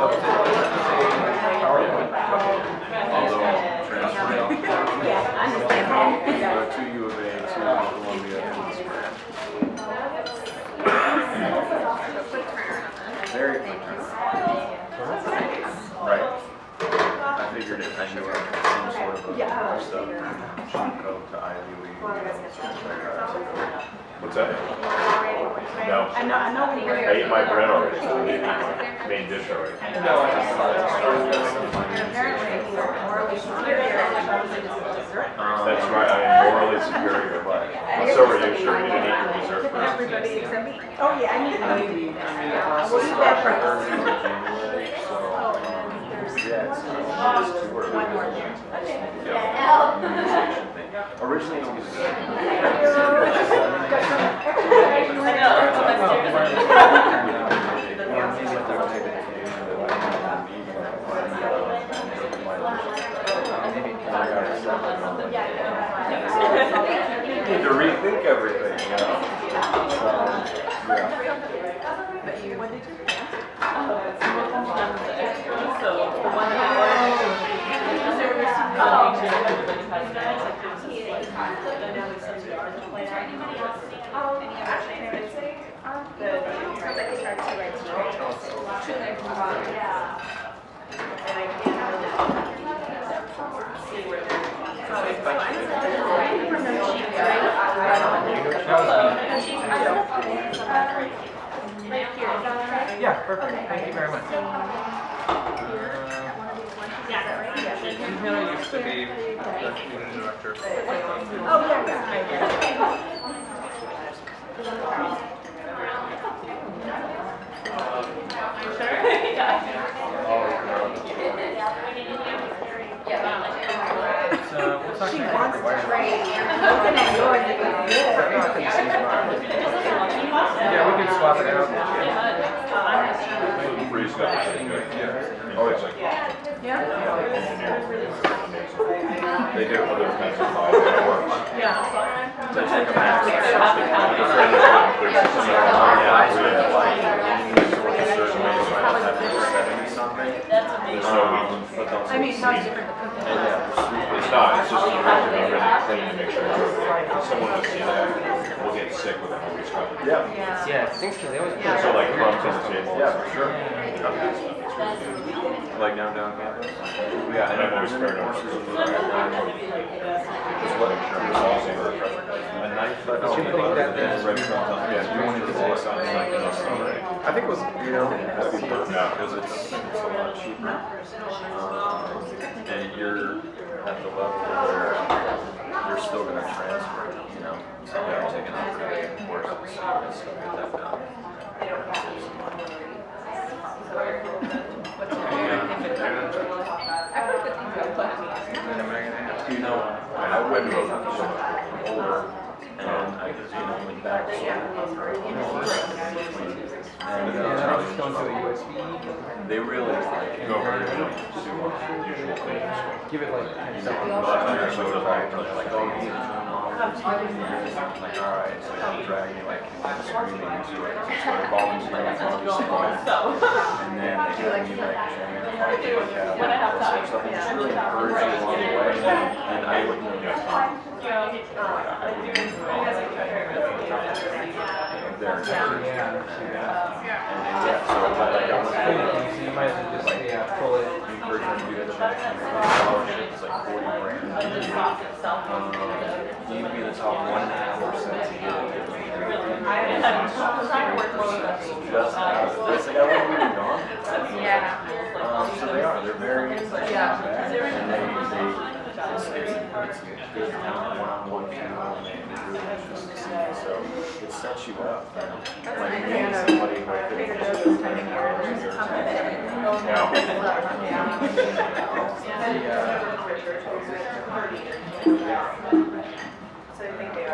PowerPoint. Although transferring Yeah, I understand. to U of A to Columbia and Sprint. Very quick turnaround. Right. I figured if I knew some sort of a cheat code to Ivy League. What's that? No. I know when you're I ate my bread already. I ate my main dish already. That's right. I am morally superior, but so are you, sure? You didn't eat your dessert first. everybody except me. Oh yeah, I need to. We'll eat that first. Yeah, it's too early. One more. Originally, it was need to rethink everything, you know? What did you do? Yeah, perfect. Thank you very much. Email used to be the community director. Oh, yeah. So we'll talk She about wants it. to trade. Looking at yours, it was Yeah, we can swap it out. Free stuff. Yeah. Always like they do other kinds of live networks. to take a max. I mean, not different. It's not, it's just you have to be really clean to make sure it's okay. If someone will see that, will get sick with it when we start. Yeah. Yeah, I think so. They always So like crumbs on the table. Yeah, for sure. Like downtown campus? Yeah, and I'm always spared over. A knife. Yeah, you wanted to say something like this. I think it was, you know, because it's a lot cheaper. And you're at the level where you're still going to transfer, you know, so you're taking out the courses and still get that done. You know, I went older, and I could, you know, went back to just going to a USB. they really Go over to usual things. Give it like 10 seconds. like, oh, you need to turn on. Like, all right, so I'm dragging, like, screaming into it. So the volume's like, and then they have me like showing the fight to look at it. So it's just really encouraging along the way. And I wouldn't have there. And yeah, so like I was So you might as well just pull it. encourage them to do that. Scholarships like 40 grand. You need to be in the top 1.5% to get it. Just it's like I wouldn't be gone. So they are. They're very and it's good one-on-one one-on-one just to see. So it sets you up. Like meeting somebody like So I think they are.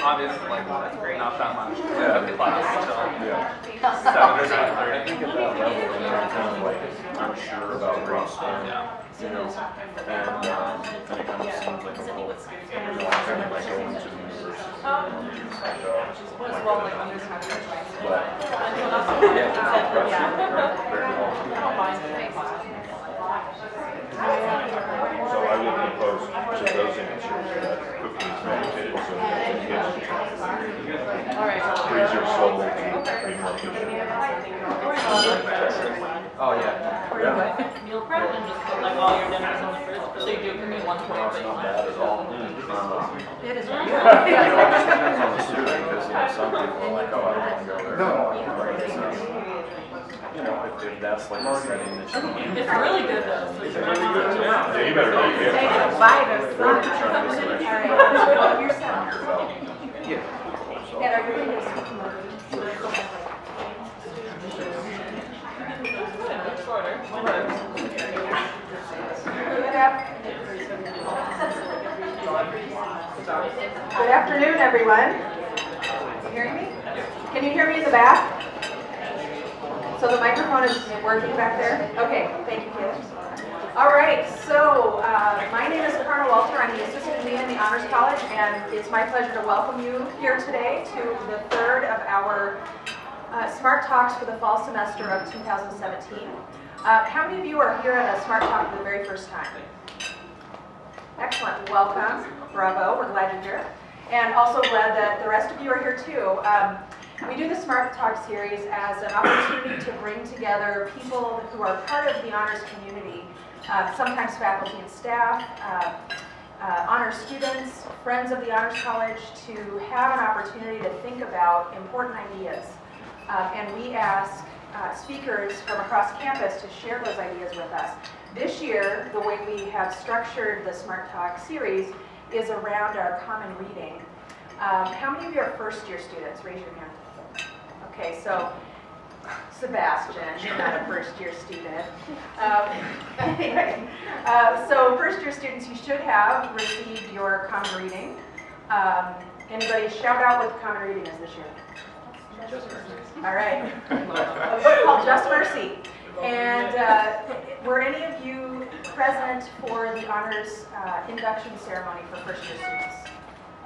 Obviously, like, that's great. Not that much. Yeah. The class until Yeah. 7 or 7:30. I think at that level, when you're kind of like unsure about where you stand, you know, and it kind of seems like a little sold to the university. As well, like understanding advice. But yeah, very well. So I would propose to those answers that cooking is mandated so that the kids freeze your soul to be more efficient. Oh yeah. Meal prep and just put like all your dinners on the fridge. So you do it for me one No, it's not bad at all. It is very It just depends on the student, because some people are like, oh, I don't want to go there. You know, if that's like a setting that you need. It's really good though. So you might want to Yeah, you better not get Take it. a bite of Or something. if you're trying to switch. All right, you're set. Yeah. So, And are you going to Good afternoon, everyone. You hearing me? Can you hear me in the back? So the microphone is working back there? Okay, thank you, Caleb. All right, so my name is Carla Walter. I'm the Assistant Dean in the Honors College, and it's my pleasure to welcome you here today to the third of our Smart Talks for the fall semester of 2017. How many of you are here at a Smart Talk for the very first time? Excellent, welcome, bravo, we're glad you're here. And also glad that the rest of you are here too. We do the Smart Talk series as an opportunity to bring together people who are part of the honors community, sometimes faculty and staff, honors students, friends of the Honors College, to have an opportunity to think about important ideas. And we ask speakers from across campus to share those ideas with us. This year, the way we have structured the Smart Talk series is around our common reading. How many of you are first-year students? Raise your hand. Okay, so Sebastian, you're not a first-year student. Anyway, so first-year students, you should have received your common reading. Anybody shout out what the common reading is this year? Just Mercy. All right. A book called Just Mercy. And were any of you present for the honors induction ceremony for first-year students?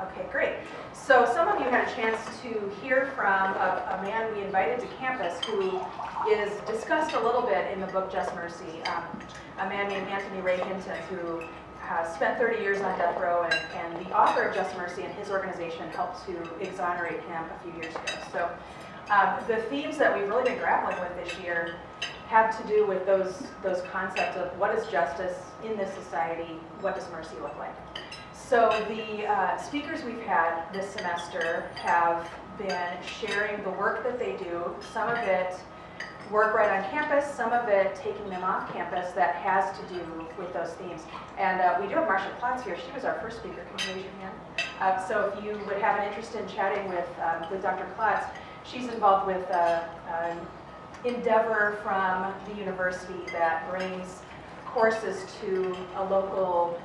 Okay, great. So some of you had a chance to hear from a man we invited to campus who is discussed a little bit in the book Just Mercy, a man named Anthony Ray Hinton, who spent 30 years on death row, and the author of Just Mercy and his organization helped to exonerate him a few years ago. So the themes that we've really been grappling with this year have to do with those concepts of what is justice in this society, what does mercy look like. So the speakers we've had this semester have been sharing the work that they do, some of it work right on campus, some of it taking them off campus that has to do with those themes. And we do have Marcia Klotz here. She was our first speaker. Can you raise your hand? So if you would have an interest in chatting with Dr. Klotz, she's involved with an endeavor from the university that brings courses to a local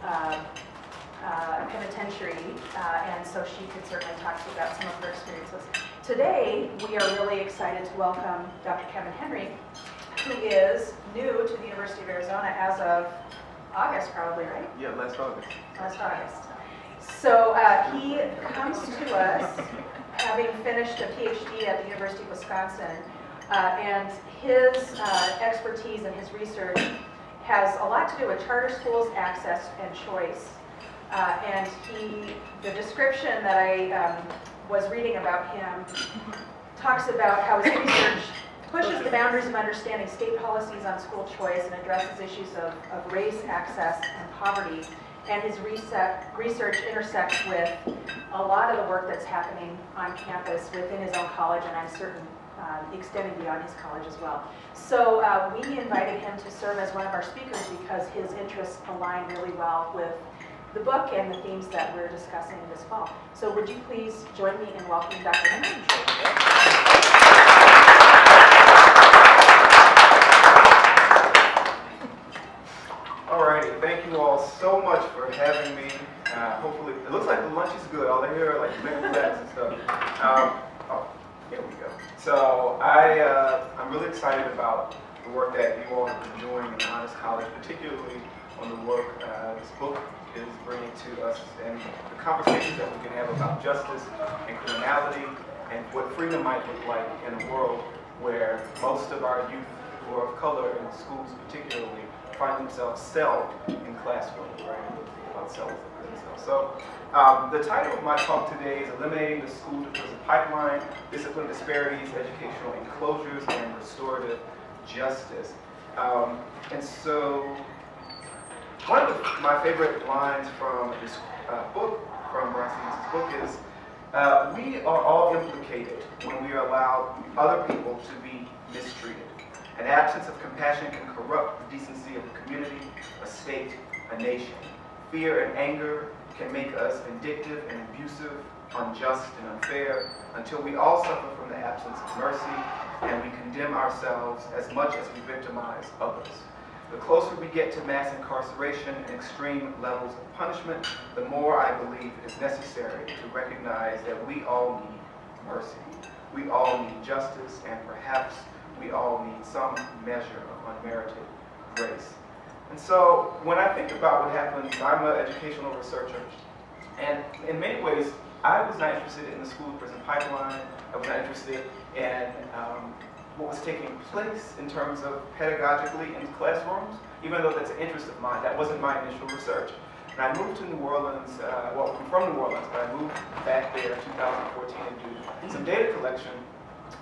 penitentiary, and so she could certainly talk to you about some of her experiences. Today, we are really excited to welcome Dr. Kevin Henry, who is new to the University of Arizona as of August, probably, right? Yeah, last August. Last August. So he comes to us having finished a PhD at the University of Wisconsin, and his expertise and his research has a lot to do with charter schools, access, and choice. And the description that I was reading about him talks about how his research pushes the boundaries of understanding state policies on school choice and addresses issues of race, access, and poverty. And his research intersects with a lot of the work that's happening on campus within his own college, and I'm certain extending beyond his college as well. So we invited him to serve as one of our speakers because his interests align really well with the book and the themes that we're discussing this fall. So would you please join me in welcoming Dr. Henry? Alrighty, thank you all so much for having me. Hopefully, it looks like the lunch is good. All I hear are like lemon flats and stuff. Oh, here we go. So I'm really excited about the work that you all have been doing in Honors College, particularly on the work, this book is bringing to us and the conversations that we can have about justice and criminality and what freedom might look like in a world where most of our youth who are of color in schools particularly find themselves celled in classrooms, right? About cells themselves. So the title of my talk today is Eliminating the School-to-Prison Pipeline, Discipline Disparities, Educational Enclosures, and Restorative Justice. And so one of my favorite lines from this book, from Britney's book, is we are all implicated when we allow other people to be mistreated. An absence of compassion can corrupt the decency of a community, a state, a nation. Fear and anger can make us vindictive and abusive, unjust and unfair, until we all suffer from the absence of mercy and we condemn ourselves as much as we victimize others. The closer we get to mass incarceration and extreme levels of punishment, the more I believe it is necessary to recognize that we all need mercy. We all need justice, and perhaps we all need some measure of unmerited grace. And so when I think about what happens, I'm an educational researcher, and in many ways, I was not interested in the school-to-prison pipeline. I was not interested in what was taking place in terms of pedagogically in classrooms, even though that's an interest of mine. That wasn't my initial research. And I moved to New Orleans, well, I'm from New Orleans, but I moved back there in 2014 to do some data collection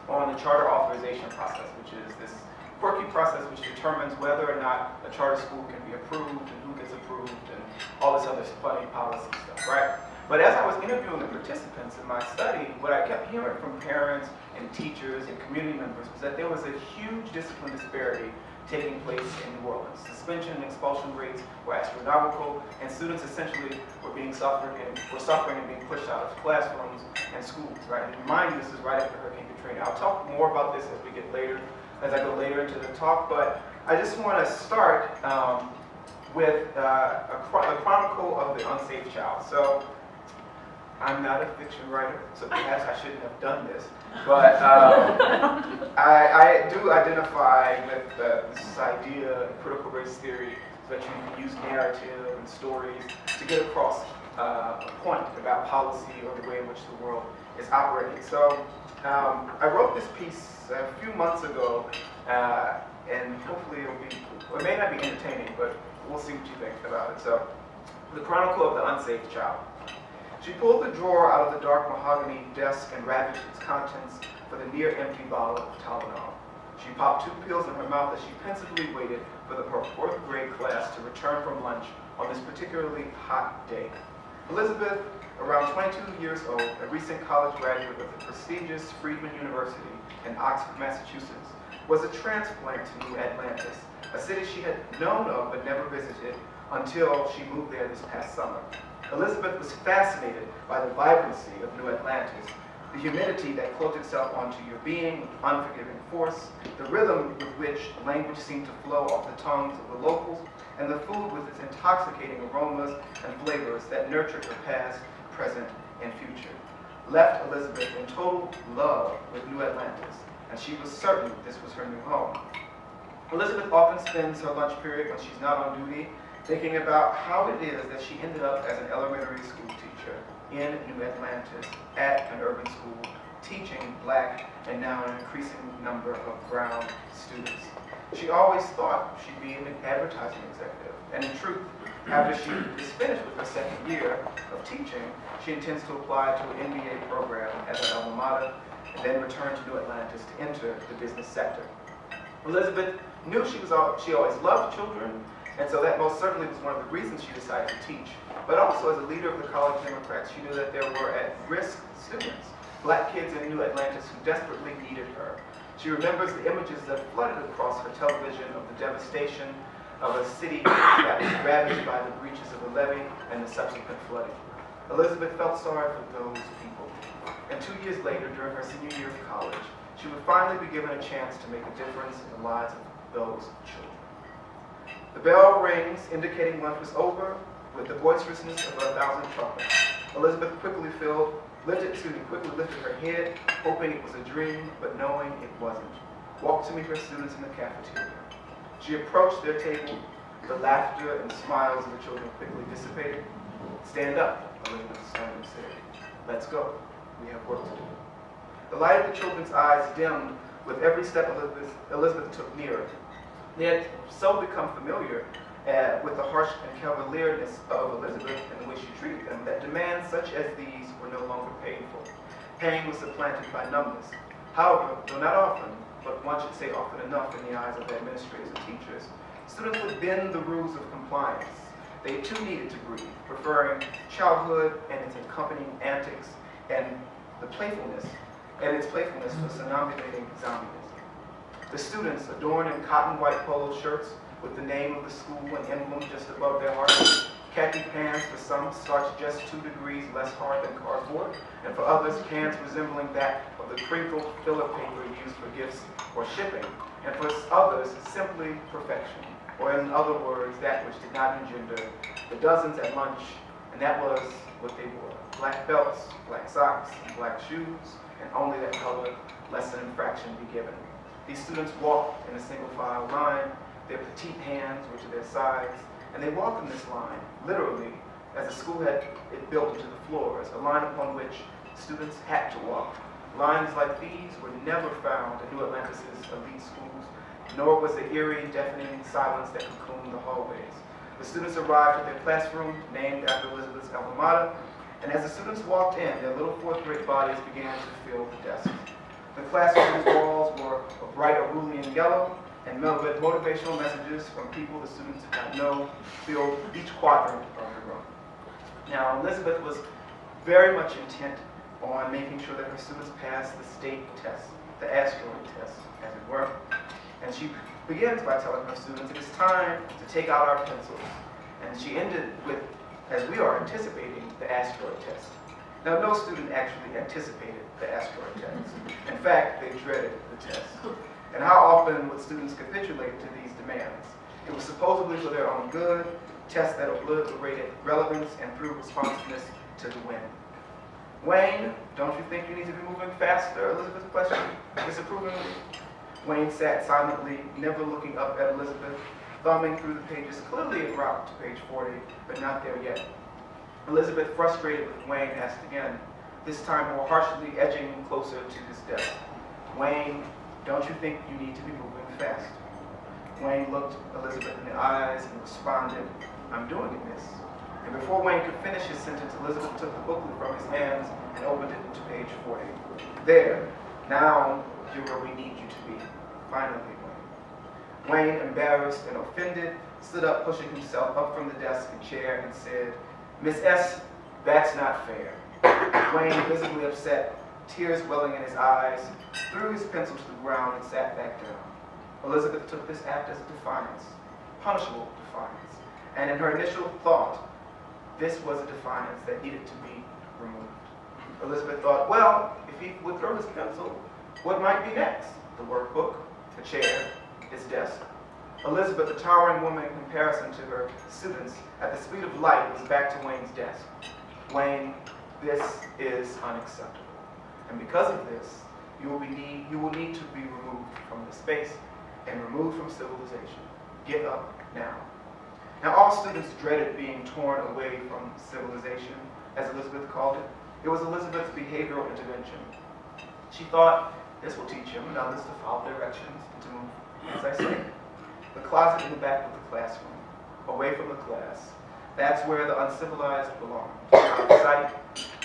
on the charter authorization process, which is this quirky process which determines whether or not a charter school can be approved and who gets approved and all this other funny policy stuff, right? But as I was interviewing the participants in my study, what I kept hearing from parents and teachers and community members was that there was a huge discipline disparity taking place in New Orleans. Suspension and expulsion rates were astronomical, and students essentially were suffering and being pushed out of classrooms and schools, right? And remind you, this is right after Hurricane Katrina. I'll talk more about this as I go later into the talk, but I just want to start with a chronicle of the unsafe child. So I'm not a fiction writer, so perhaps I shouldn't have done this, but I do identify with this idea in critical race theory that you can use narrative and stories to get across a point about policy or the way in which the world is operating. So I wrote this piece a few months ago, and hopefully it may not be entertaining, but we'll see what you think about it. So, the Chronicle of the Unsafe Child. She pulled the drawer out of the dark mahogany desk and ravaged its contents for the near-empty bottle of Tylenol. She popped 2 pills in her mouth as she pensively waited for her 4th grade class to return from lunch on this particularly hot day. Elizabeth, around 22 years old, a recent college graduate of the prestigious Friedman University in Oxford, Massachusetts, was a transplant to New Atlantis, a city she had known of but never visited until she moved there this past summer. Elizabeth was fascinated by the vibrancy of New Atlantis, the humidity that cloaked itself onto your being with unforgiving force, the rhythm with which language seemed to flow off the tongues of the locals, and the food with its intoxicating aromas and flavors that nurtured her past, present, and future. Left Elizabeth in total love with New Atlantis, and she was certain this was her new home. Elizabeth often spends her lunch period when she's not on duty thinking about how it is that she ended up as an elementary school teacher in New Atlantis at an urban school, teaching Black and now an increasing number of brown students. She always thought she'd be an advertising executive, and in truth, after she is finished with her 2nd year of teaching, she intends to apply to an MBA program at her alma mater and then return to New Atlantis to enter the business sector. Elizabeth knew she always loved children, and so that most certainly was one of the reasons she decided to teach. But also as a leader of the College Democrats, she knew that there were at-risk students, Black kids in New Atlantis who desperately needed her. She remembers the images that flooded across her television of the devastation of a city that was ravaged by the breaches of the levee and the subsequent flooding. Elizabeth felt sorry for those people. And 2 years later, during her senior year of college, she would finally be given a chance to make a difference in the lives of those children. The bell rings, indicating lunch was over, with the boisterousness of 1,000 trumpets. Elizabeth quickly lifted her head, hoping it was a dream, but knowing it wasn't. Walked to meet her students in the cafeteria. She approached their table, The laughter and smiles of the children quickly dissipated. "Stand up," Elizabeth sternly said. "Let's go. We have work to do." The light of the children's eyes dimmed with every step Elizabeth took nearer. They had so become familiar with the harsh and cavalierness of Elizabeth and the way she treated them that demands such as these were no longer painful. Pain was supplanted by numbness. However, though not often, but one should say often enough in the eyes of administrators and teachers, students would bend the rules of compliance. They too needed to breathe, preferring childhood and its accompanying antics and its playfulness for somnambulating zombieism. The students, adorned in cotton white polo shirts with the name of the school and emblem just above their hearts, khaki pants for some starched just 2 degrees less hard than cardboard, and for others pants resembling that of the crinkled filler paper used for gifts or shipping, and for others simply perfection, or in other words, that which did not engender the dozens at lunch, and that was what they wore: black belts, black socks, and black shoes, and only that color, lest an infraction be given. These students walked in a single file line. Their petite hands were to their sides, and they walked in this line, literally, as the school had it built into the floors, a line upon which students had to walk. Lines like these were never found in New Atlantis' elite schools, nor was the eerie, deafening silence that cocooned the hallways. The students arrived at their classroom, named after Elizabeth's alma mater, and as the students walked in, their little fourth-grade bodies began to fill the desks. The classroom's walls were a bright Aurelian yellow, and motivational messages from people the students did not know filled each quadrant of the room. Now, Elizabeth was very much intent on making sure that her students passed the state test, the Asteroid Test, as it were. And she begins by telling her students, "It is time to take out our pencils." And she ended with, "As we are anticipating the Asteroid Test." Now, no student actually anticipated the Asteroid Test. In fact, they dreaded the test. And how often would students capitulate to these demands? It was supposedly for their own good, tests that obliterated relevance and threw responsiveness to the wind. "Wayne, don't you think you need to be moving faster?" Elizabeth questioned disapprovingly. Wayne sat silently, never looking up at Elizabeth, thumbing through the pages, clearly en route to page 40, but not there yet. Elizabeth, frustrated with Wayne, asked again, this time more harshly, edging closer to his desk. "Wayne, don't you think you need to be moving fast?" Wayne looked Elizabeth in the eyes and responded, "I'm doing this." And before Wayne could finish his sentence, Elizabeth took the booklet from his hands and opened it to page 40. "There, now you're where we need you to be. Finally, Wayne." Wayne, embarrassed and offended, stood up, pushing himself up from the desk and chair, and said, "Miss S., that's not fair." Wayne, visibly upset, tears welling in his eyes, threw his pencil to the ground and sat back down. Elizabeth took this act as defiance, punishable defiance, and in her initial thought, this was a defiance that needed to be removed. Elizabeth thought, well, if he would throw his pencil, what might be next? The workbook, the chair, his desk. Elizabeth, a towering woman in comparison to her students, at the speed of light was back to Wayne's desk. "Wayne, this is unacceptable. And because of this, you will need to be removed from the space and removed from civilization. Get up now." Now, all students dreaded being torn away from civilization, as Elizabeth called it. It was Elizabeth's behavioral intervention. She thought, this will teach him and others to follow directions and to move, as I say. The closet in the back of the classroom, away from the class. That's where the uncivilized belong. Out of sight,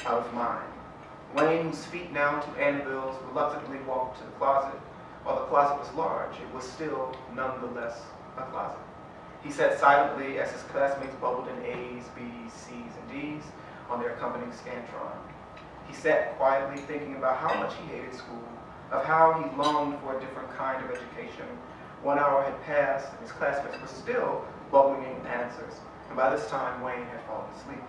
out of mind. Wayne, whose feet now to anvils, reluctantly walked to the closet. While the closet was large, it was still, nonetheless, a closet. He sat silently as his classmates bubbled in A's, B's, C's, and D's on their accompanying Scantron. He sat quietly thinking about how much he hated school, of how he longed for a different kind of education. 1 hour had passed, and his classmates were still bubbling in answers, and by this time Wayne had fallen asleep.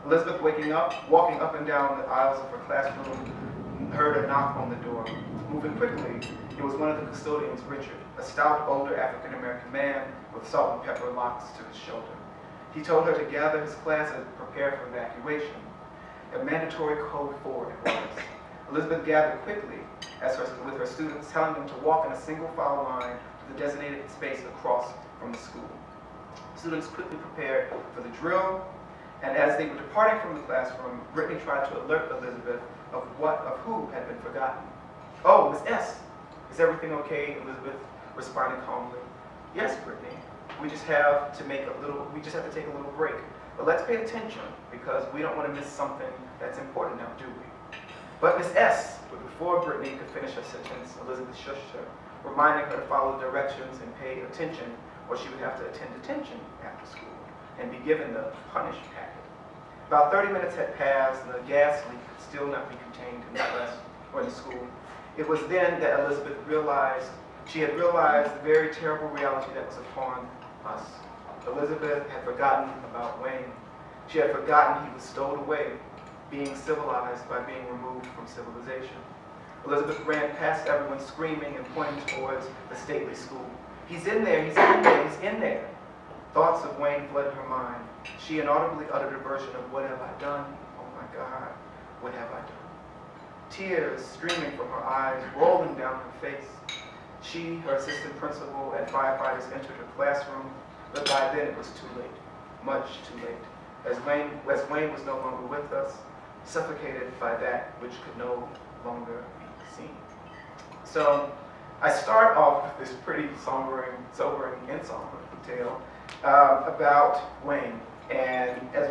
Elizabeth, walking up and down the aisles of her classroom, heard a knock on the door. Moving quickly, it was one of the custodians, Richard, a stout, older African-American man with salt and pepper locks to his shoulder. He told her to gather his class and prepare for evacuation. A mandatory code 4 it was. Elizabeth gathered quickly with her students, telling them to walk in a single file line to the designated space across from the school. Students quickly prepared for the drill, and as they were departing from the classroom, Britney tried to alert Elizabeth of who had been forgotten. "Oh, Miss S, is everything okay?" Elizabeth responded calmly. "Yes, Britney. We just have to take a little break. But let's pay attention because we don't want to miss something that's important now, do we?" "But Miss S," but before Britney could finish her sentence, Elizabeth shushed her, reminding her to follow directions and pay attention, or she would have to attend detention after school and be given the punish packet. About 30 minutes had passed and the gas leak could still not be contained in the class or in the school. It was then that Elizabeth she had realized the very terrible reality that was upon us. Elizabeth had forgotten about Wayne. She had forgotten he was stowed away, being civilized by being removed from civilization. Elizabeth ran past everyone screaming and pointing towards the stately school. "He's in there, he's in there, he's in there." Thoughts of Wayne flooded her mind. She inaudibly uttered a version of, "What have I done? Oh my God, what have I done?" Tears streaming from her eyes, rolling down her face. She, her assistant principal, and firefighters entered her classroom, but by then it was too late, much too late. As Wayne was no longer with us, suffocated by that which could no longer be seen. So I start off with this pretty sobering tale about Wayne. And as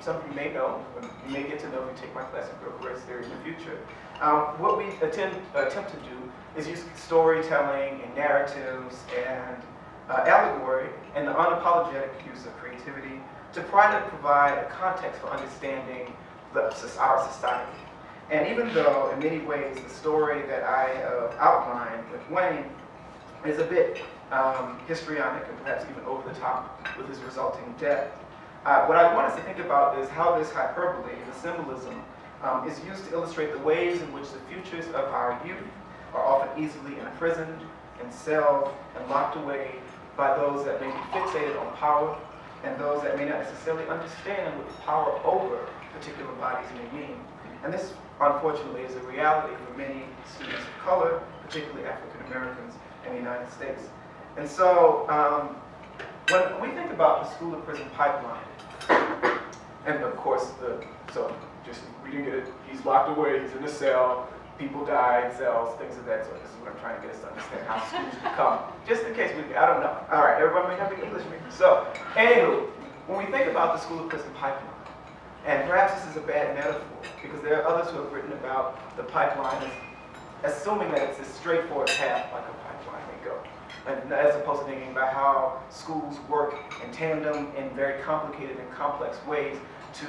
some of you may know, you may get to know if you take my class in critical race theory in the future, what we attempt to do is use storytelling and narratives and allegory and the unapologetic use of creativity to try to provide a context for understanding our society. And even though in many ways the story that I outlined with Wayne is a bit histrionic and perhaps even over the top with his resulting death, what I want us to think about is how this hyperbole, the symbolism, is used to illustrate the ways in which the futures of our youth are often easily imprisoned, enslaved, and locked away by those that may be fixated on power and those that may not necessarily understand what power over particular bodies may mean. And this, unfortunately, is a reality for many students of color, particularly African Americans in the United States. And so, when we think about the SchooltoPrison Pipeline, and of course, we didn't get it, he's locked away, he's in a cell, people die in cells, things of that sort. This is what I'm trying to get us to understand how schools become. Just in case I don't know. All right, everybody may have an English major. So, anywho, when we think about the SchooltoPrison Pipeline, and perhaps this is a bad metaphor, because there are others who have written about the pipeline as assuming that it's a straightforward path like a pipeline may go, and as opposed to thinking about how schools work in tandem in very complicated and complex ways to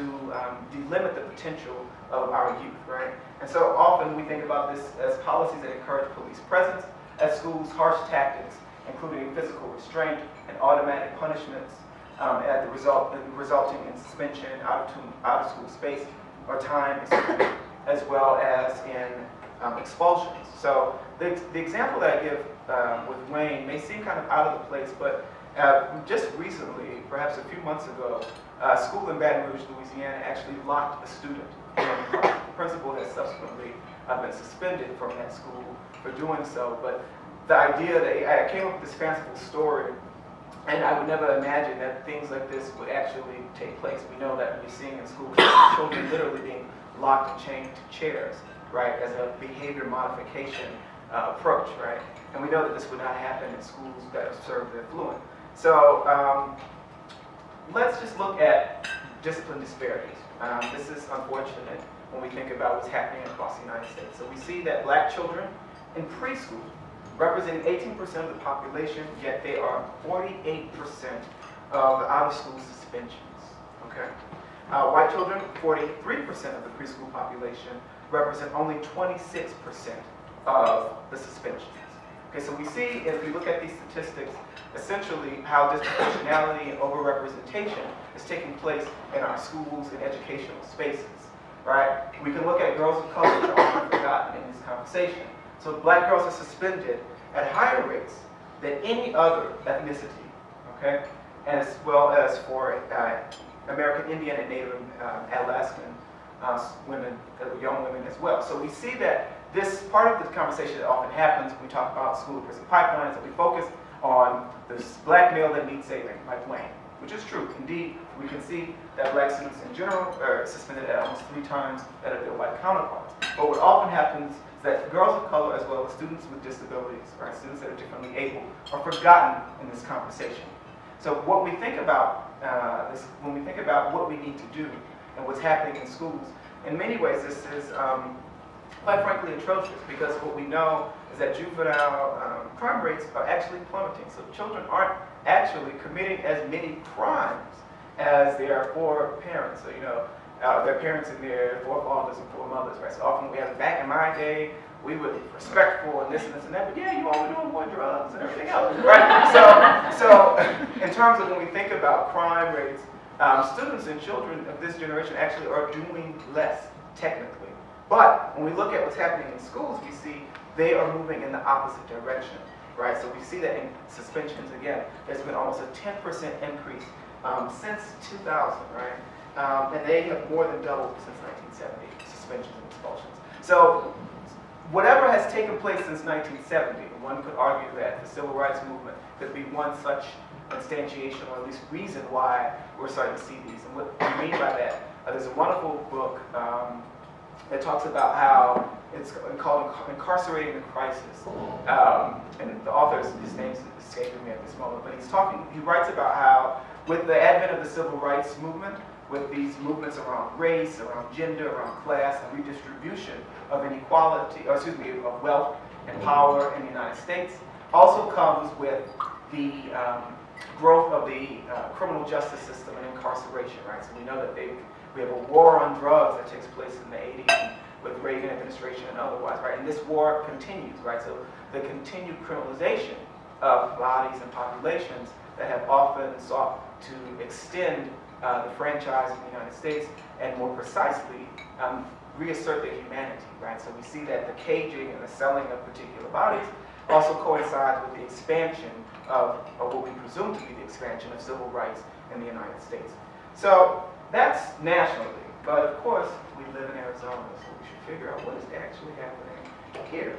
delimit the potential of our youth, right? And so often we think about this as policies that encourage police presence at schools, harsh tactics, including physical restraint and automatic punishments, resulting in suspension, out of school space or time, as well as in expulsions. So the example that I give with Wayne may seem kind of out of the place, but just recently, perhaps a few months ago, a school in Baton Rouge, Louisiana, actually locked a student. And the principal has subsequently been suspended from that school for doing so. But the idea that I came up with this fanciful story, and I would never imagine that things like this would actually take place. We know that we're seeing in schools children literally being locked and chained to chairs, right, as a behavior modification approach, right? And we know that this would not happen in schools that serve the affluent. So let's just look at discipline disparities. This is unfortunate when we think about what's happening across the United States. So we see that black children in preschool representing 18% of the population, yet they are 48% of the out-of-school suspensions, okay? White children, 43% of the preschool population, represent only 26% of the suspensions. Okay, so we see, if we look at these statistics, essentially how disproportionality and overrepresentation is taking place in our schools and educational spaces, right? We can look at girls of color, which are often forgotten in this conversation. So black girls are suspended at higher rates than any other ethnicity, okay? As well as for American Indian and Native Alaskan women, young women as well. So we see that this part of the conversation that often happens when we talk about SchooltoPrison Pipelines, that we focus on this black male that needs saving, like Wayne, which is true. Indeed, we can see that black students in general are suspended at almost 3 times that of their white counterparts. But what often happens is that girls of color, as well as students with disabilities, right, students that are differently able, are forgotten in this conversation. So what we think about when we think about what we need to do and what's happening in schools, in many ways this is quite frankly atrocious, because what we know is that juvenile crime rates are actually plummeting. So children aren't actually committing as many crimes as their 4 parents. So, you know, their parents and their 4 fathers and 4 mothers, right? So often we have, back in my day, we were respectful and this and this and that, but yeah, you all were doing more drugs and everything else, right? So in terms of when we think about crime rates, students and children of this generation actually are doing less, technically. But when we look at what's happening in schools, we see they are moving in the opposite direction, right? So we see that in suspensions, again, there's been almost a 10% increase since 2000, right? And they have more than doubled since 1970, suspensions and expulsions. So whatever has taken place since 1970, one could argue that the civil rights movement could be one such instantiation, or at least reason why we're starting to see these. And what we mean by that, there's a wonderful book that talks about how it's called Incarcerating the Crisis. And the author, his name's escaping me at this moment, but he writes about how with the advent of the civil rights movement, with these movements around race, around gender, around class, and redistribution of inequality, or excuse me, of wealth and power in the United States, also comes with the growth of the criminal justice system and incarceration, right? So we know that we have a war on drugs that takes place in the 80s with Reagan administration and otherwise, right? And this war continues, right? So the continued criminalization of bodies and populations that have often sought to extend the franchise in the United States, and more precisely, reassert their humanity, right? So we see that the caging and the selling of particular bodies also coincides with the expansion of what we presume to be the expansion of civil rights in the United States. So that's nationally, but of course we live in Arizona, so we should figure out what is actually happening here.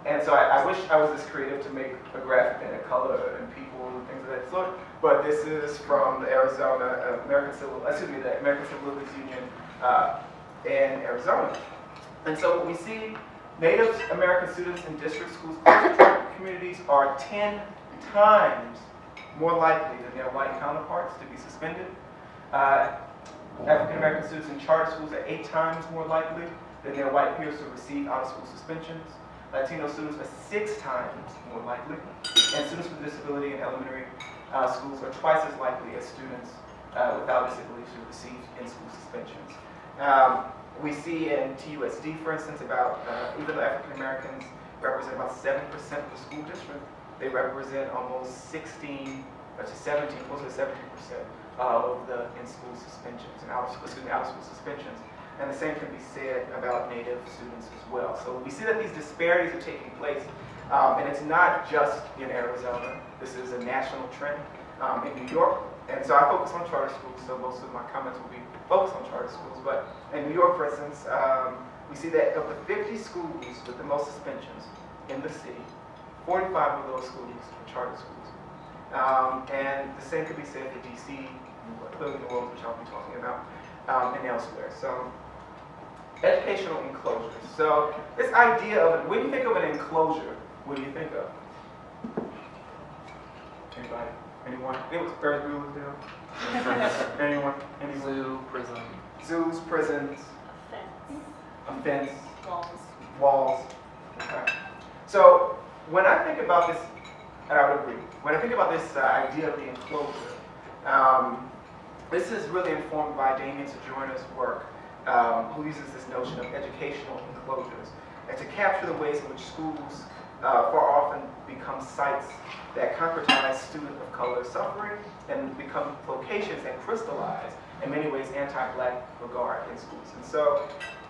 And so I wish I was this creative to make a graphic that had color and people and things of that sort, but this is from the American Civil Liberties Union in Arizona. And so what we see, Native American students in district schools communities are 10 times more likely than their white counterparts to be suspended. African American students in charter schools are 8 times more likely than their white peers to receive out-of-school suspensions. Latino students are 6 times more likely, and students with disability in elementary schools are twice as likely as students without disabilities to receive in-school suspensions. We see in TUSD, for instance, about even though African Americans represent about 7% of the school district, they represent almost 16 to 17, closer to 17% of the in-school suspensions and out-of-school suspensions. And the same can be said about Native students as well. So we see that these disparities are taking place, and it's not just in Arizona. This is a national trend in New York. And so I focus on charter schools, so most of my comments will be focused on charter schools. But in New York, for instance, we see that of the 50 schools with the most suspensions in the city, 45 of those schools are charter schools. And the same could be said for DC, clearly New Orleans, which I'll be talking about, and elsewhere. So educational enclosures. So this idea of, when you think of an enclosure, what do you think of? Anybody? Anyone? It was Ferris Bueller's Day Off. Anyone? Zoo, prison. Zoos, prisons, a fence, Walls. walls. Okay. So when I think about this, and I would agree, when I think about this idea of the enclosure, this is really informed by Damien Sojourner's work, who uses this notion of educational enclosures, and to capture the ways in which schools far often become sites that concretize student of color suffering and become locations that crystallize, in many ways, anti-black regard in schools. And so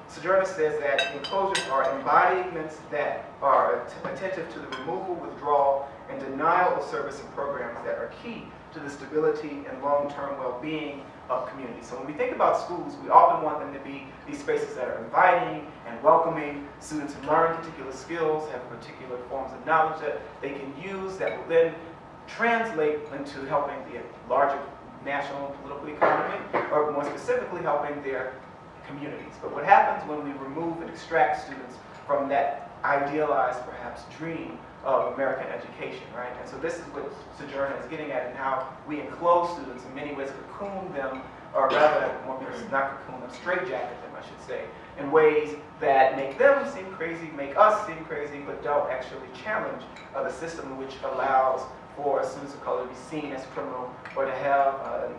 Sojourner says that enclosures are embodiments that are attentive to the removal, withdrawal, and denial of service and programs that are key to the stability and long-term well-being of community. So when we think about schools, we often want them to be these spaces that are inviting and welcoming. Students learn particular skills, have particular forms of knowledge that they can use that will then translate into helping the larger national and political economy, or more specifically helping their communities. But what happens when we remove and extract students from that idealized, perhaps, dream of American education, right? And so this is what Sojourner is getting at, and how we enclose students in many ways, cocoon them, or rather, more people not cocoon them, straitjacket them, I should say, in ways that make them seem crazy, make us seem crazy, but don't actually challenge the system which allows for students of color to be seen as criminal, or to have,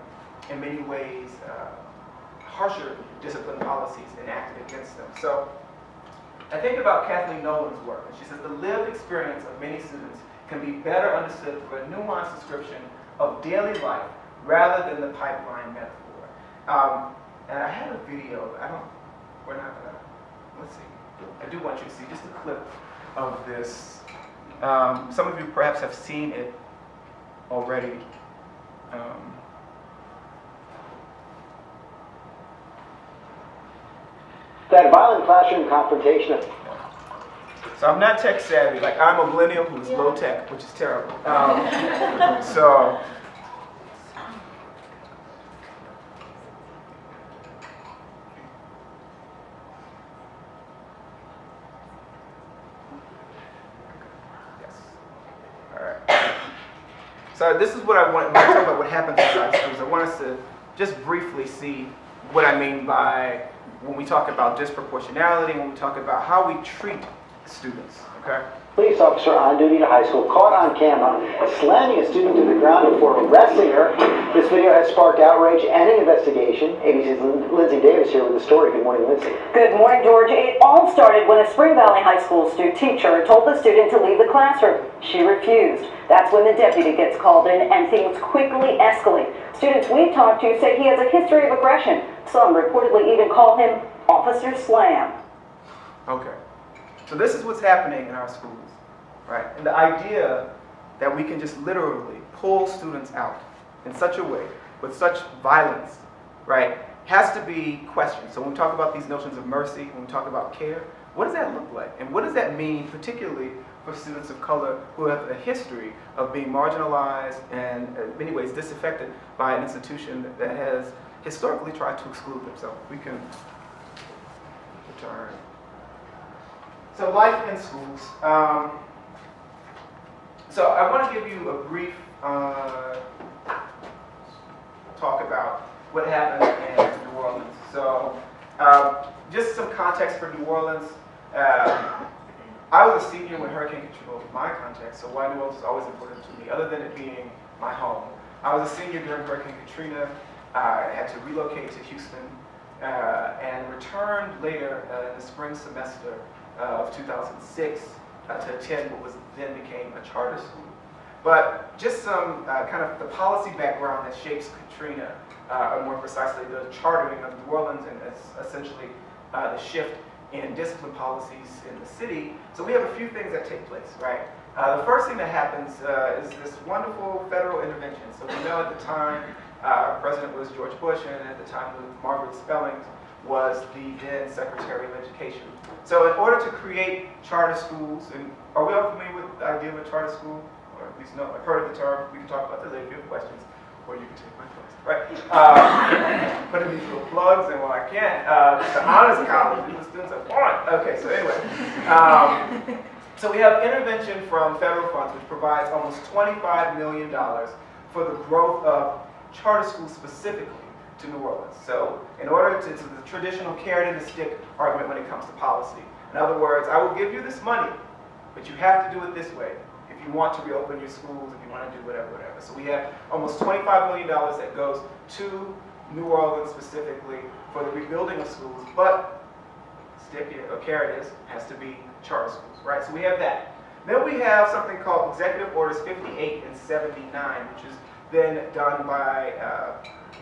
in many ways, harsher discipline policies enacted against them. So I think about Kathleen Nolan's work, and she says the lived experience of many students can be better understood through a nuanced description of daily life rather than the pipeline metaphor. And I had a video, we're not gonna, let's see. I do want you to see just a clip of this. Some of you perhaps have seen it already. That violent classroom confrontation. So I'm not tech savvy, like I'm a millennial who's low tech, which is terrible. So, yes, all right. So this is what I want, when I talk about what happens inside schools, I want us to just briefly see what I mean by when we talk about disproportionality, when we talk about how we treat students, okay? Police officer on duty at a high school caught on camera slamming a student to the ground before arresting her. This video has sparked outrage and an investigation. ABC's Lindsay Davis here with the story. Good morning, Lindsay. Good morning, George. It all started when a Spring Valley High School teacher told the student to leave the classroom. She refused. That's when the deputy gets called in and things quickly escalate. Students we've talked to say he has a history of aggression. Some reportedly even call him Officer Slam. Okay. So this is what's happening in our schools, right? And the idea that we can just literally pull students out in such a way, with such violence, right, has to be questioned. So when we talk about these notions of mercy, when we talk about care, what does that look like? And what does that mean, particularly for students of color who have a history of being marginalized and in many ways disaffected by an institution that has historically tried to exclude themselves? We can return. So life in schools. So I want to give you a brief talk about what happened in New Orleans. So just some context for New Orleans. I was a senior when Hurricane Katrina was my context, so why New Orleans is always important to me, other than it being my home. I was a senior during Hurricane Katrina. I had to relocate to Houston and returned later in the spring semester of 2006 to attend what was then became a charter school. But just some kind of the policy background that shapes Katrina, or more precisely the chartering of New Orleans, and essentially the shift in discipline policies in the city. So we have a few things that take place, right? The first thing that happens is this wonderful federal intervention. So we know at the time, President was George Bush, and at the time Margaret Spellings was the then Secretary of Education. So in order to create charter schools, and are we all familiar with the idea of a charter school? Or at least know, I've heard of the term. We can talk about that later if you have questions, or you can take my place, right? Put in these little plugs, and when I can't, the honors college, these students are foreign. Okay, so anyway. So we have intervention from federal funds, which provides almost $25 million for the growth of charter schools specifically to New Orleans. So in order to the traditional carrot and the stick argument when it comes to policy. In other words, I will give you this money, but you have to do it this way if you want to reopen your schools, if you want to do whatever. So we have almost $25 million that goes to New Orleans specifically for the rebuilding of schools, but stick or carrot has to be charter schools, right? So we have that. Then we have something called Executive Orders 58 and 79, which is then done by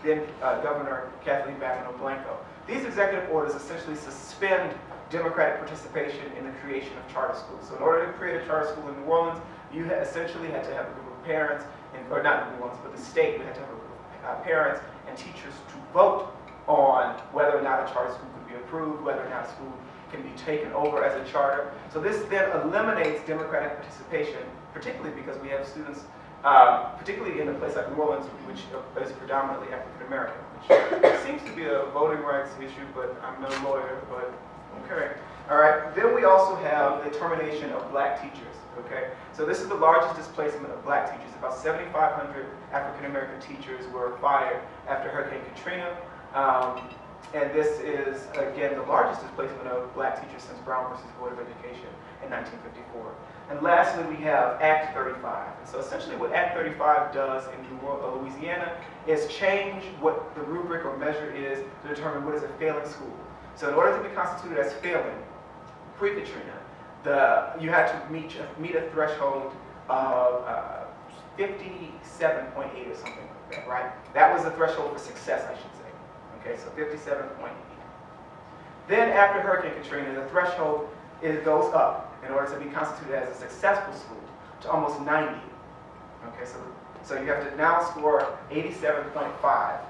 then Governor Kathleen Babineau Blanco. These executive orders essentially suspend democratic participation in the creation of charter schools. So in order to create a charter school in New Orleans, you essentially had to have a group of parents, or not New Orleans, but the state, you had to have a group of parents and teachers to vote on whether or not a charter school could be approved, whether or not a school can be taken over as a charter. So this then eliminates democratic participation, particularly because we have students, particularly in a place like New Orleans, which is predominantly African American, which seems to be a voting rights issue, but I'm no lawyer, but okay. All right, then we also have the termination of black teachers, okay? So this is the largest displacement of black teachers. About 7,500 African American teachers were fired after Hurricane Katrina. And this is, again, the largest displacement of black teachers since Brown versus Board of Education in 1954. And lastly, we have Act 35. And so essentially what Act 35 does in Louisiana is change what the rubric or measure is to determine what is a failing school. So in order to be constituted as failing, pre-Katrina, you had to meet a threshold of 57.8 or something like that, right? That was the threshold for success, I should say. Okay, so 57.8. Then after Hurricane Katrina, the threshold goes up in order to be constituted as a successful school to almost 90. Okay, so you have to now score 87.5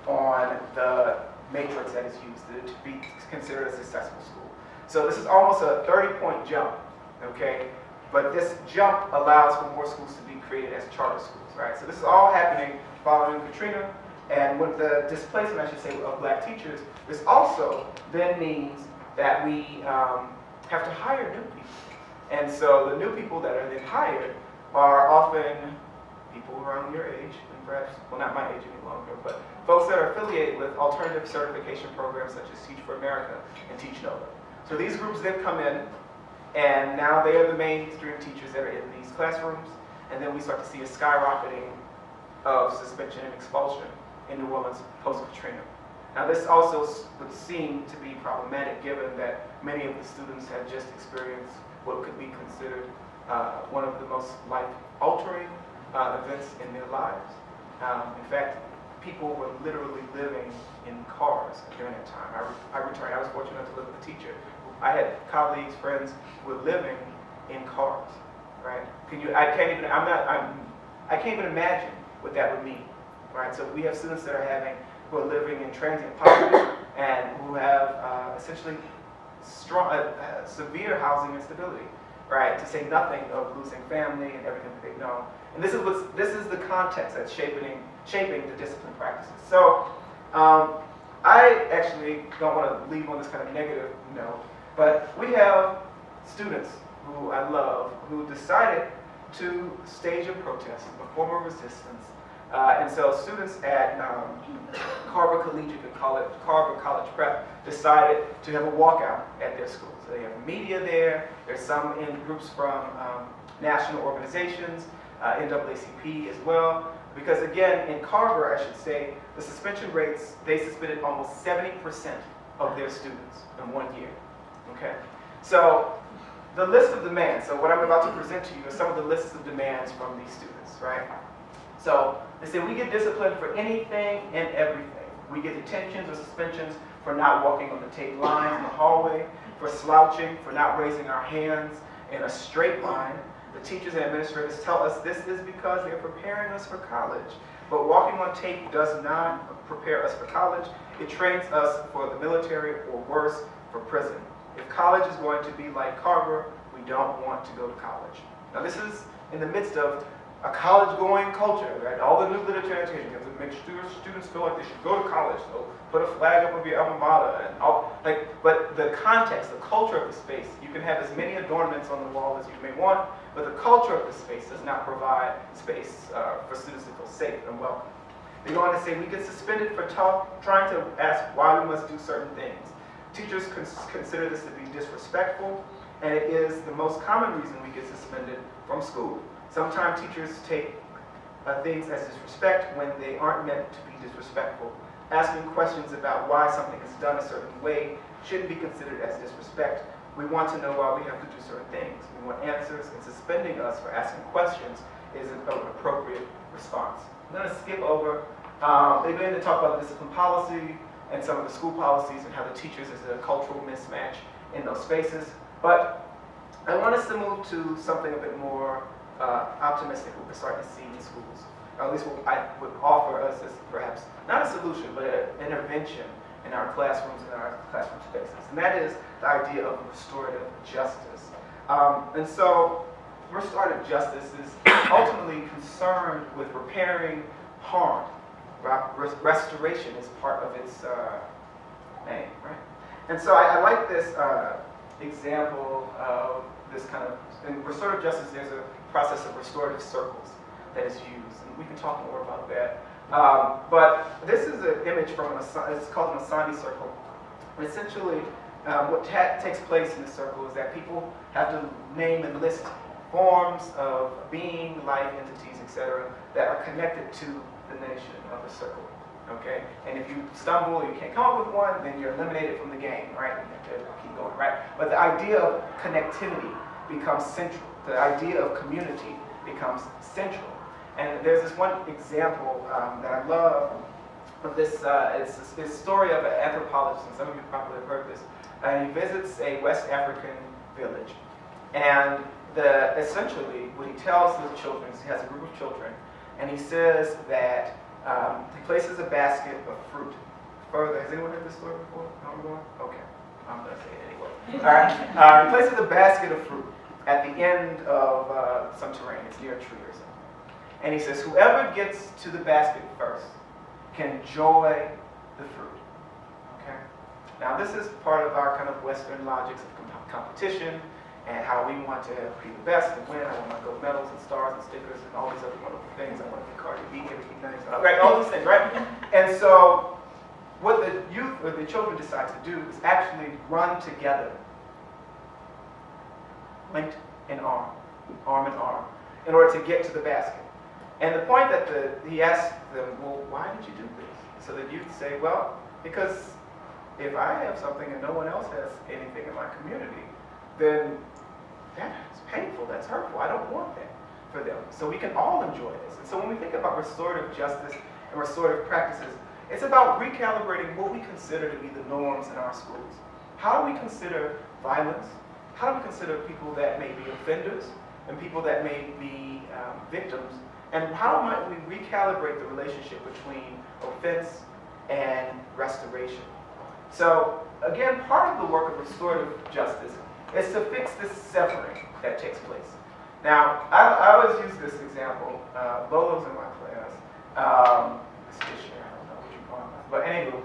on the matrix that is used to be considered a successful school. So this is almost a 30-point jump, okay? But this jump allows for more schools to be created as charter schools, right? So this is all happening following Katrina. And with the displacement, I should say, of black teachers, this also then means that we have to hire new people. And so the new people that are then hired are often people around your age, and perhaps, well, not my age any longer, but folks that are affiliated with alternative certification programs such as Teach for America and Teach Nova. So these groups then come in, and now they are the mainstream teachers that are in these classrooms, and then we start to see a skyrocketing of suspension and expulsion in New Orleans post-Katrina. Now this also would seem to be problematic given that many of the students had just experienced what could be considered one of the most life-altering events in their lives. In fact, people were literally living in cars during that time. I returned, I was fortunate to live with a teacher. I had colleagues, friends who were living in cars, right? I can't even imagine what that would mean. Right, so we have students that who are living in transient poverty and who have essentially severe housing instability, right? To say nothing of losing family and everything that they know. And this is the context that's shaping the discipline practices. So I actually don't want to leave on this kind of negative note, but we have students who I love who decided to stage a protest, a form of resistance. And so students at Carver Collegiate and Carver College Prep decided to have a walkout at their school. So they have media there. There's some in groups from national organizations, NAACP as well. Because again, in Carver, I should say, the suspension rates, they suspended almost 70% of their students in 1 year. Okay? So the list of demands, so what I'm about to present to you are some of the lists of demands from these students, right? So they say we get disciplined for anything and everything. We get detentions or suspensions for not walking on the taped lines in the hallway, for slouching, for not raising our hands in a straight line. The teachers and administrators tell us this is because they're preparing us for college. But walking on tape does not prepare us for college. It trains us for the military or worse, for prison. If college is going to be like Carver, we don't want to go to college. Now this is in the midst of a college-going culture, right? All the new literature and education, you have to make sure students feel like they should go to college, so put a flag up of your alma mater, and all, but the context, the culture of the space, you can have as many adornments on the wall as you may want, but the culture of the space does not provide space for students to feel safe and welcome. They go on to say we get suspended for trying to ask why we must do certain things. Teachers consider this to be disrespectful, and it is the most common reason we get suspended from school. Sometimes teachers take things as disrespect when they aren't meant to be disrespectful. Asking questions about why something is done a certain way shouldn't be considered as disrespect. We want to know why we have to do certain things. We want answers, and suspending us for asking questions is an appropriate response. I'm going to skip over. They begin to talk about discipline policy and some of the school policies and how the teachers is a cultural mismatch in those spaces. But I want us to move to something a bit more optimistic what we're starting to see in schools. or at least what I would offer us as perhaps not a solution, but an intervention in our classrooms and our classroom spaces. And that is the idea of restorative justice. And so restorative justice is ultimately concerned with repairing harm. Restoration is part of its name, right? And so I like this example of this kind of, in restorative justice, there's a process of restorative circles that is used, and we can talk more about that. But this is an image from it's called an Asandi circle. And essentially, what takes place in the circle is that people have to name and list forms of being, life, entities, etc., that are connected to the nation of the circle. Okay? And if you stumble or you can't come up with one, then you're eliminated from the game, right? You have to keep going, right? But the idea of connectivity becomes central. The idea of community becomes central. And there's this one example that I love of this. It's this story of an anthropologist, and some of you probably have heard this. And he visits a West African village. And essentially, what he tells the children is he has a group of children, and he says that he places a basket of fruit. Further, has anyone heard this story before? Okay, I'm going to say it anyway. All right. He places a basket of fruit at the end of some terrain. It's near a tree or something. And he says, whoever gets to the basket first can enjoy the fruit. Okay? Now, this is part of our kind of Western logics of competition and how we want to be the best and win. I want my gold medals and stars and stickers and all these other wonderful things. I want to be Cardi B, everything nice. Right, all these things, right? And so what the youth or the children decide to do is actually run together, linked in arm in arm, in order to get to the basket. And the point that he asked them, well, why did you do this? So the youth say, well, because if I have something and no one else has anything in my community, then that's painful, that's hurtful. I don't want that for them. So we can all enjoy this. And so when we think about restorative justice and restorative practices, it's about recalibrating what we consider to be the norms in our schools. How do we consider violence? How do we consider people that may be offenders and people that may be victims? And how might we recalibrate the relationship between offense and restoration? So again, part of the work of restorative justice is to fix this severing that takes place. Now, I always use this example. Lolo's in my class. This teacher, I don't know what you're calling it. But anyway,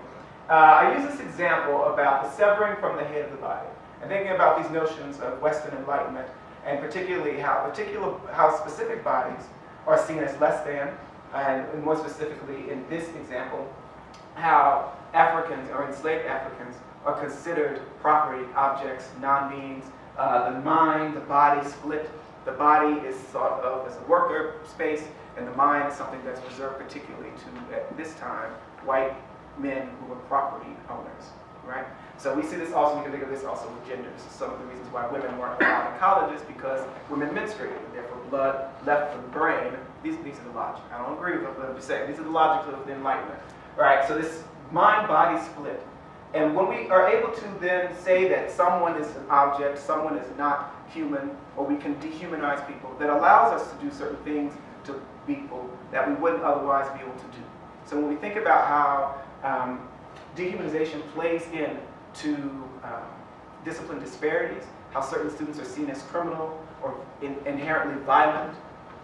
I use this example about the severing from the head of the body. And thinking about these notions of Western Enlightenment, and particularly how specific bodies are seen as less than, and more specifically in this example, how Africans or enslaved Africans are considered property, objects, non-beings. The mind, the body split. The body is thought of as a worker space, and the mind is something that's reserved particularly to, at this time, white men who were property owners, right? So we see this also, we can think of this also with gender. This is some of the reasons why women weren't allowed in colleges, because women menstruated, and therefore blood left from the brain. These are the logic. I don't agree with them, but I'm just saying, these are the logics of the Enlightenment. Right, so this mind-body split. And when we are able to then say that someone is an object, someone is not human, or we can dehumanize people, that allows us to do certain things to people that we wouldn't otherwise be able to do. So when we think about how dehumanization plays in to discipline disparities, how certain students are seen as criminal or inherently violent,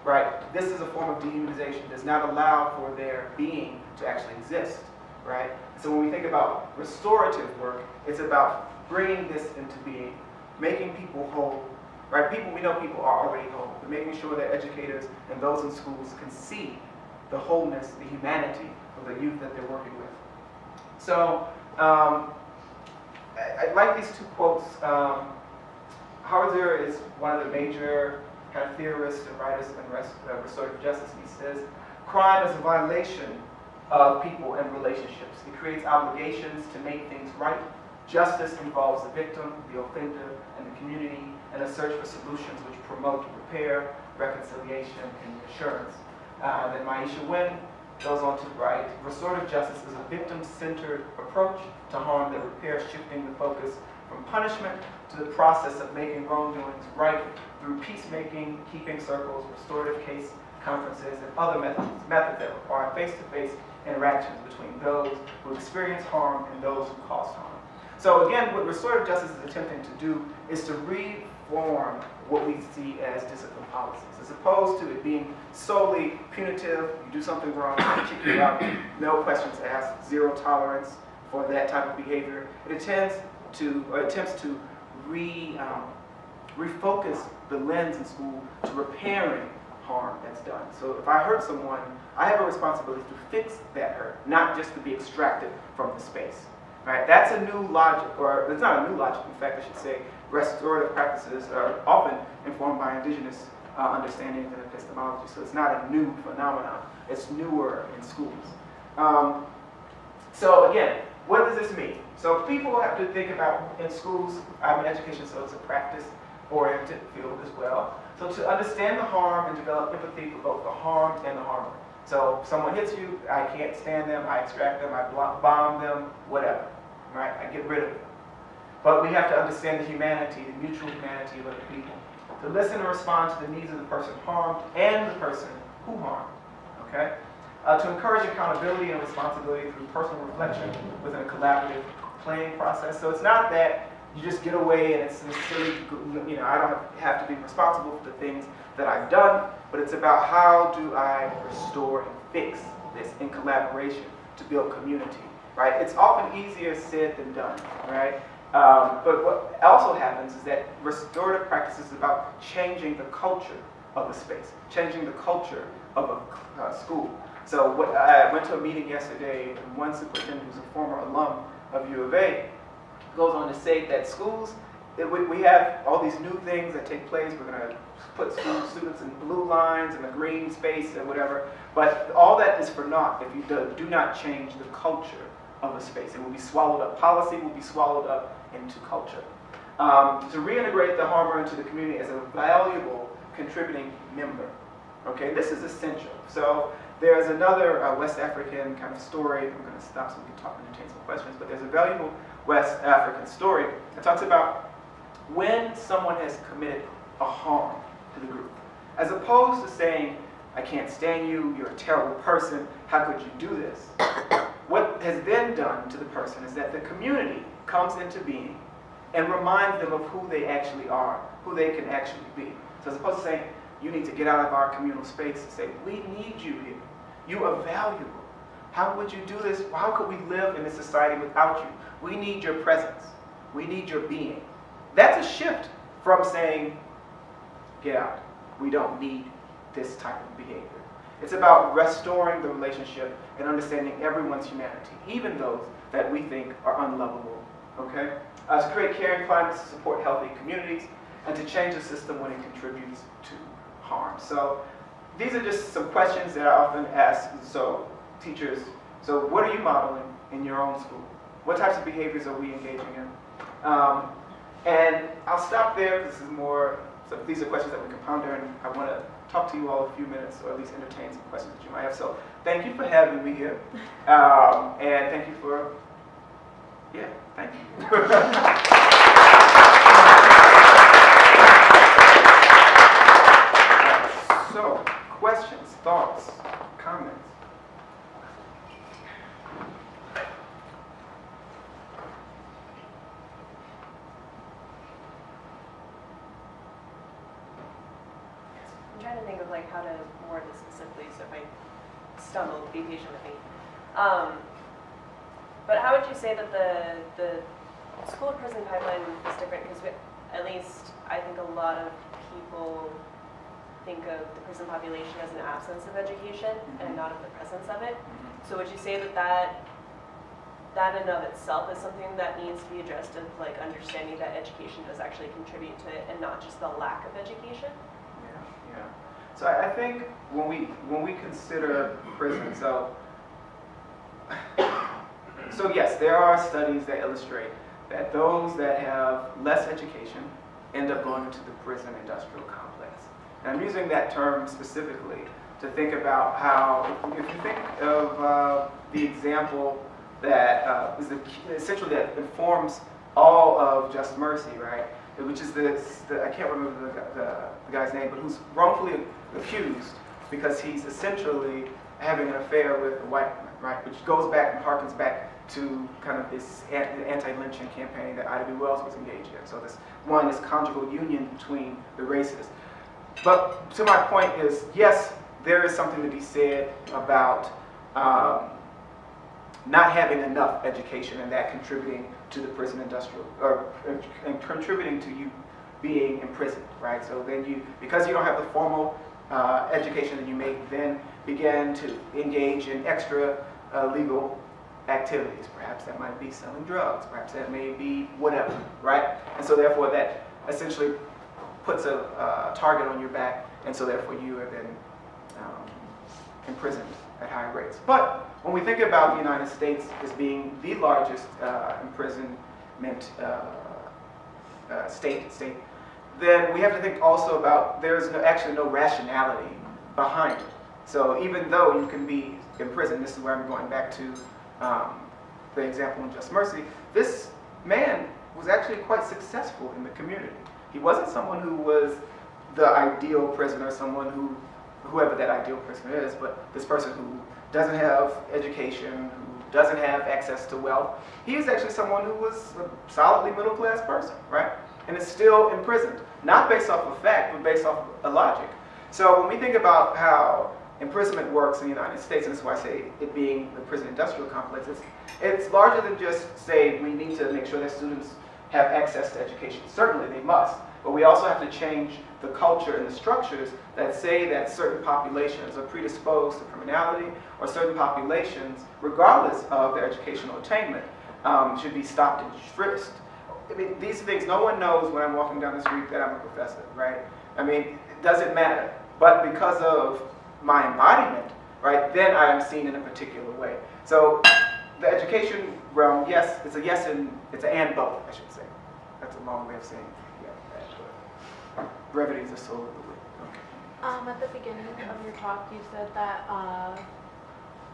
right? This is a form of dehumanization. Does not allow for their being to actually exist, right? So when we think about restorative work, it's about bringing this into being, making people whole, right? We know people are already whole, but making sure that educators and those in schools can see the wholeness, the humanity of the youth that they're working with. So I like these two quotes. Howard Zinn is one of the major kind of theorists and writers in restorative justice. He says, crime is a violation of people and relationships. It creates obligations to make things right. Justice involves the victim, the offender, and the community, and a search for solutions which promote repair, reconciliation, and assurance. Then Maisha Wynn goes on to write, restorative justice is a victim-centered approach to harm that repairs, shifting the focus from punishment to the process of making wrongdoings right through peacemaking, keeping circles, restorative case conferences, and other methods that require face-to-face interactions between those who experience harm and those who cause harm. So again, what restorative justice is attempting to do is to reform what we see as discipline policies. As opposed to it being solely punitive, you do something wrong, they kick you out, no questions asked, zero tolerance for that type of behavior. It attempts to refocus the lens in school to repairing harm that's done. So if I hurt someone, I have a responsibility to fix that hurt, not just to be extracted from the space. Right? That's a new logic, or it's not a new logic, in fact I should say, restorative practices are often informed by indigenous understandings and epistemology, so it's not a new phenomenon, it's newer in schools. So again, what does this mean? So people have to think about, in schools, I'm in education, so it's a practice-oriented field as well. So to understand the harm and develop empathy for both the harmed and the harmer. So if someone hits you, I can't stand them, I extract them, I bomb them, whatever, right? I get rid of them. But we have to understand the humanity, the mutual humanity of other people. To listen and respond to the needs of the person harmed and the person who harmed, okay? To encourage accountability and responsibility through personal reflection within a collaborative planning process. So it's not that you just get away and it's silly, I don't have to be responsible for the things that I've done, but it's about how do I restore and fix this in collaboration to build community, right? It's often easier said than done, right? But what also happens is that restorative practice is about changing the culture of a space, changing the culture of a school. So I went to a meeting yesterday, and one superintendent who's a former alum of U of A goes on to say that schools, we have all these new things that take place. We're going to put students in blue lines and a green space and whatever, but all that is for naught if you do not change the culture of a space. It will be swallowed up. Policy will be swallowed up into culture. To reintegrate the harmer into the community as a valuable contributing member. Okay, this is essential. So there's another West African kind of story. I'm going to stop so we can talk and entertain some questions, but there's a valuable West African story that talks about when someone has committed a harm to the group. As opposed to saying, I can't stand you, you're a terrible person, how could you do this? What has been done to the person is that the community comes into being and reminds them of who they actually are, who they can actually be. So as opposed to saying, you need to get out of our communal space, to say, we need you here. You are valuable. How would you do this? How could we live in this society without you? We need your presence. We need your being. That's a shift from saying, get out. We don't need this type of behavior. It's about restoring the relationship and understanding everyone's humanity, even those that we think are unlovable. Okay? To create caring climates to support healthy communities, and to change the system when it contributes to harm. So these are just some questions that I often ask teachers. So what are you modeling in your own school? What types of behaviors are we engaging in? And I'll stop there because this is more, so these are questions that we can ponder, and I want to talk to you all a few minutes, or at least entertain some questions that you might have. So thank you for having me here. And thank you for, thank you. So, questions, thoughts, comments? I'm trying to think of like how to word this specifically, so if I stumble, be patient with me. But how would you say that the school-to-prison pipeline is different? Because at least I think a lot of people think of the prison population as an absence of education and not of the presence of it. So would you say that in and of itself is something that needs to be addressed, of like understanding that education does actually contribute to it and not just the lack of education? Yeah. So I think when we consider prison, so yes, there are studies that illustrate that those that have less education end up going into the prison industrial complex. And I'm using that term specifically to think about how, if you think of the example that is essentially that informs all of Just Mercy, right? Which is I can't remember the guy's name, but who's wrongfully accused because he's essentially having an affair with a white woman, right? Which goes back and harkens back to kind of this anti-lynching campaign that Ida B. Wells was engaged in. So this conjugal union between the races. But to my point is, yes, there is something to be said about not having enough education and that contributing to the prison industrial, and contributing to you being imprisoned, right? So then because you don't have the formal education, then you may then begin to engage in extra legal activities. Perhaps that might be selling drugs, perhaps that may be whatever, right? And so therefore that essentially puts a target on your back, and so therefore you are then imprisoned at high rates. But when we think about the United States as being the largest imprisonment state, then we have to think also about there's actually no rationality behind it. So even though you can be imprisoned, this is where I'm going back to the example in Just Mercy, this man was actually quite successful in the community. He wasn't someone who was the ideal prisoner, whoever that ideal prisoner is, but this person who doesn't have education, who doesn't have access to wealth. He is actually someone who was a solidly middle-class person, right? And is still imprisoned, not based off of fact, but based off of logic. So when we think about how imprisonment works in the United States, and that's why I say it being the prison industrial complex, it's larger than just say we need to make sure that students have access to education. Certainly they must, but we also have to change the culture and the structures that say that certain populations are predisposed to criminality, or certain populations, regardless of their educational attainment, should be stopped and frisked. I mean, these things, no one knows when I'm walking down the street that I'm a professor, right? I mean, it doesn't matter. But because of my embodiment, right, then I am seen in a particular way. So the education realm, yes, it's a yes and it's an and both, I should say. That's a long way of saying yeah, brevity is the soul of the wit. Okay. At the beginning of your talk, you said that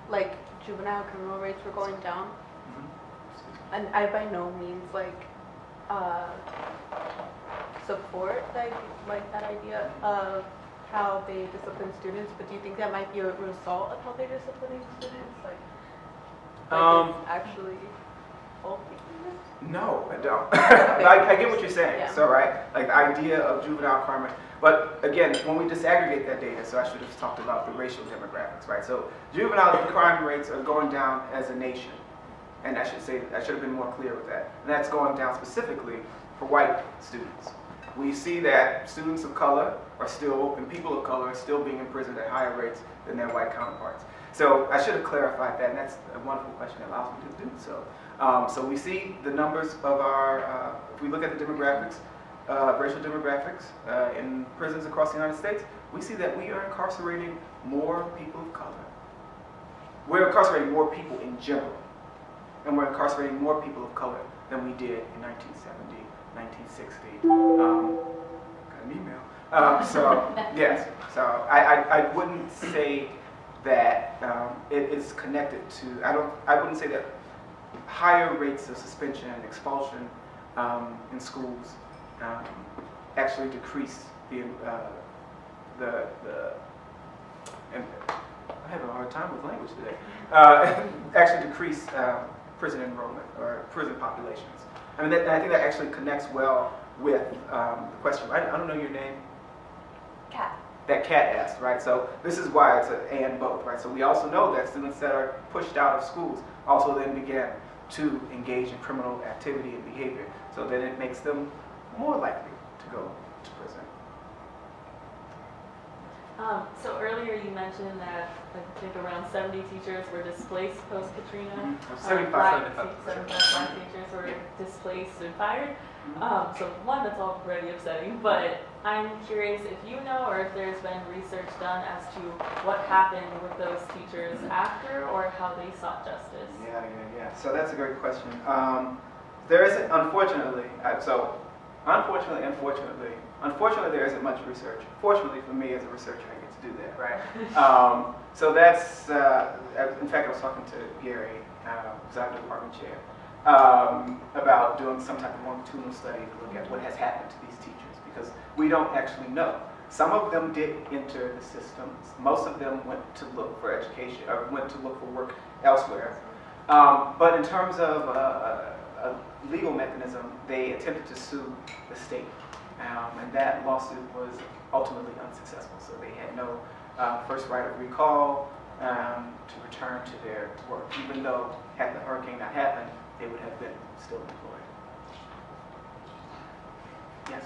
like juvenile criminal rates were going down, and I by no means support like that idea of how they discipline students, but do you think that might be a result of how they're disciplining students? Like it's actually healthy? No, I don't. I get what you're saying. Yeah. So, right, like the idea of juvenile crime, but again, when we disaggregate that data, so I should have talked about the racial demographics, right? So juvenile crime rates are going down as a nation, and I should have been more clear with that. And that's going down specifically for white students. We see that students of color are still, and people of color are still being imprisoned at higher rates than their white counterparts. So I should have clarified that, and that's a wonderful question that allows me to do so. So we see the numbers of our, if we look at the demographics, racial demographics in prisons across the United States, we see that we are incarcerating more people of color. We're incarcerating more people in general, and we're incarcerating more people of color than we did in 1970, 1960. Got an email. So yes, so I wouldn't say that it is connected to. I wouldn't say that higher rates of suspension and expulsion in schools actually decrease and I'm having a hard time with language today. Actually decrease prison enrollment or prison populations. I mean, I think that actually connects well with the question. I don't know your name. Kat. That Kat asked, right? So this is why it's an and both, right? So we also know that students that are pushed out of schools also then begin to engage in criminal activity and behavior. So then it makes them more likely to go to prison. So earlier you mentioned that I think around 70 teachers were displaced post-Katrina. 75. Black teachers were displaced and fired. So one, that's already upsetting, but I'm curious if you know or if there's been research done as to what happened with those teachers after or how they sought justice. Yeah. So that's a great question. There isn't, unfortunately, unfortunately there isn't much research. Fortunately for me as a researcher, I get to do that, right? So that's, in fact, I was talking to Gary, who's our department chair, about doing some type of longitudinal study to look at what has happened to these teachers, because we don't actually know. Some of them did enter the system. Most of them went to look for education, or went to look for work elsewhere. But in terms of a legal mechanism, they attempted to sue the state. And that lawsuit was ultimately unsuccessful. So they had no first right of recall to return to their work. Even though had the hurricane not happened, they would have been still employed. Yes?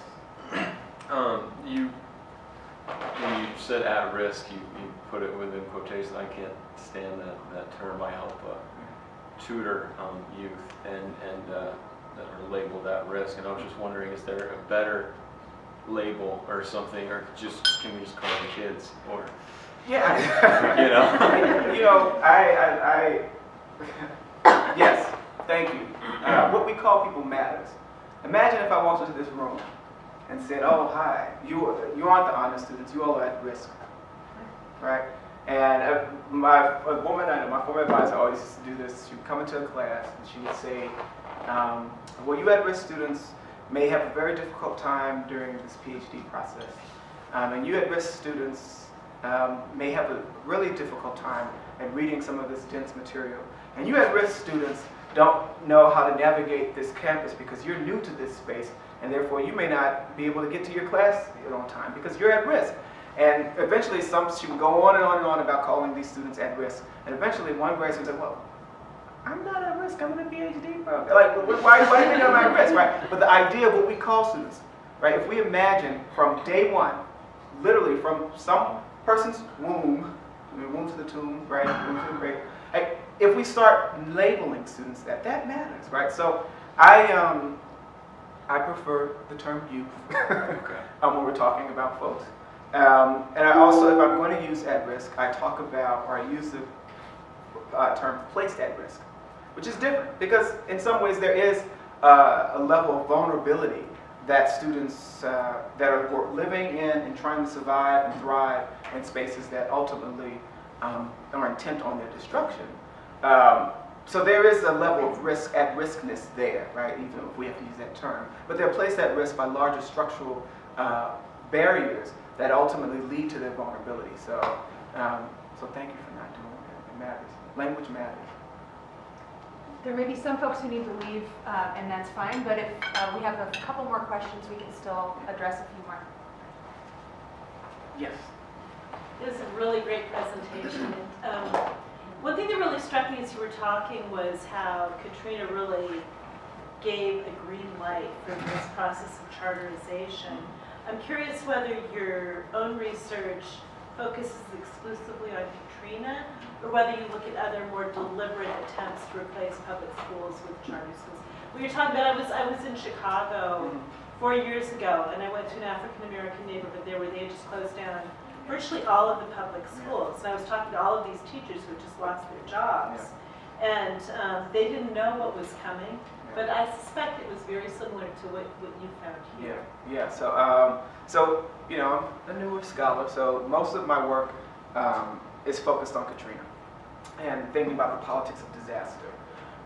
When you said at risk, you put it within quotation. I can't stand that term. I help tutor youth and that are labeled at risk. And I was just wondering, is there a better label or something, or can we just call them kids? Or yeah, I yes, thank you. What we call people matters. Imagine if I walked into this room and said, "Oh, hi, you aren't the honor students. You all are at risk," right? And my former advisor always used to do this. She would come into a class and she would say, "Well, you at-risk students may have a very difficult time during this PhD process, and you at-risk students may have a really difficult time at reading some of this dense material. And you at-risk students don't know how to navigate this campus because you're new to this space, and therefore you may not be able to get to your class on time because you're at risk." And eventually she would go on and on and on about calling these students at risk. And eventually one grad student said, "Well, I'm not at risk, I'm in a PhD program. Like, why do you think I'm at risk, right?" But the idea of what we call students, right? If we imagine from day one, literally from some person's womb to the tomb, right? Womb to the grave. Like, if we start labeling students, that matters, right? So I prefer the term youth when we're talking about folks. And I also, if I'm going to use at risk, I talk about, or I use the term placed at risk, which is different because in some ways there is a level of vulnerability that students that are living in and trying to survive and thrive in spaces that ultimately are intent on their destruction. So there is a level of risk, at-riskness there, right, even if we have to use that term. But they're placed at risk by larger structural barriers that ultimately lead to their vulnerability. So thank you for not doing that. It matters. Language matters. There may be some folks who need to leave, and that's fine, but if we have a couple more questions, we can still address a few more. Yes. It was a really great presentation. One thing that really struck me as you were talking was how Katrina really gave a green light for this process of charterization. I'm curious whether your own research focuses exclusively on Katrina, or whether you look at other more deliberate attempts to replace public schools with charter schools. We were talking about, I was in Chicago 4 years ago, and I went to an African-American neighborhood there where they had just closed down virtually all of the public schools. And I was talking to all of these teachers who had just lost their jobs. And they didn't know what was coming, but I suspect it was very similar to what you found here. Yeah. So I'm a newer scholar, so most of my work is focused on Katrina and thinking about the politics of disaster.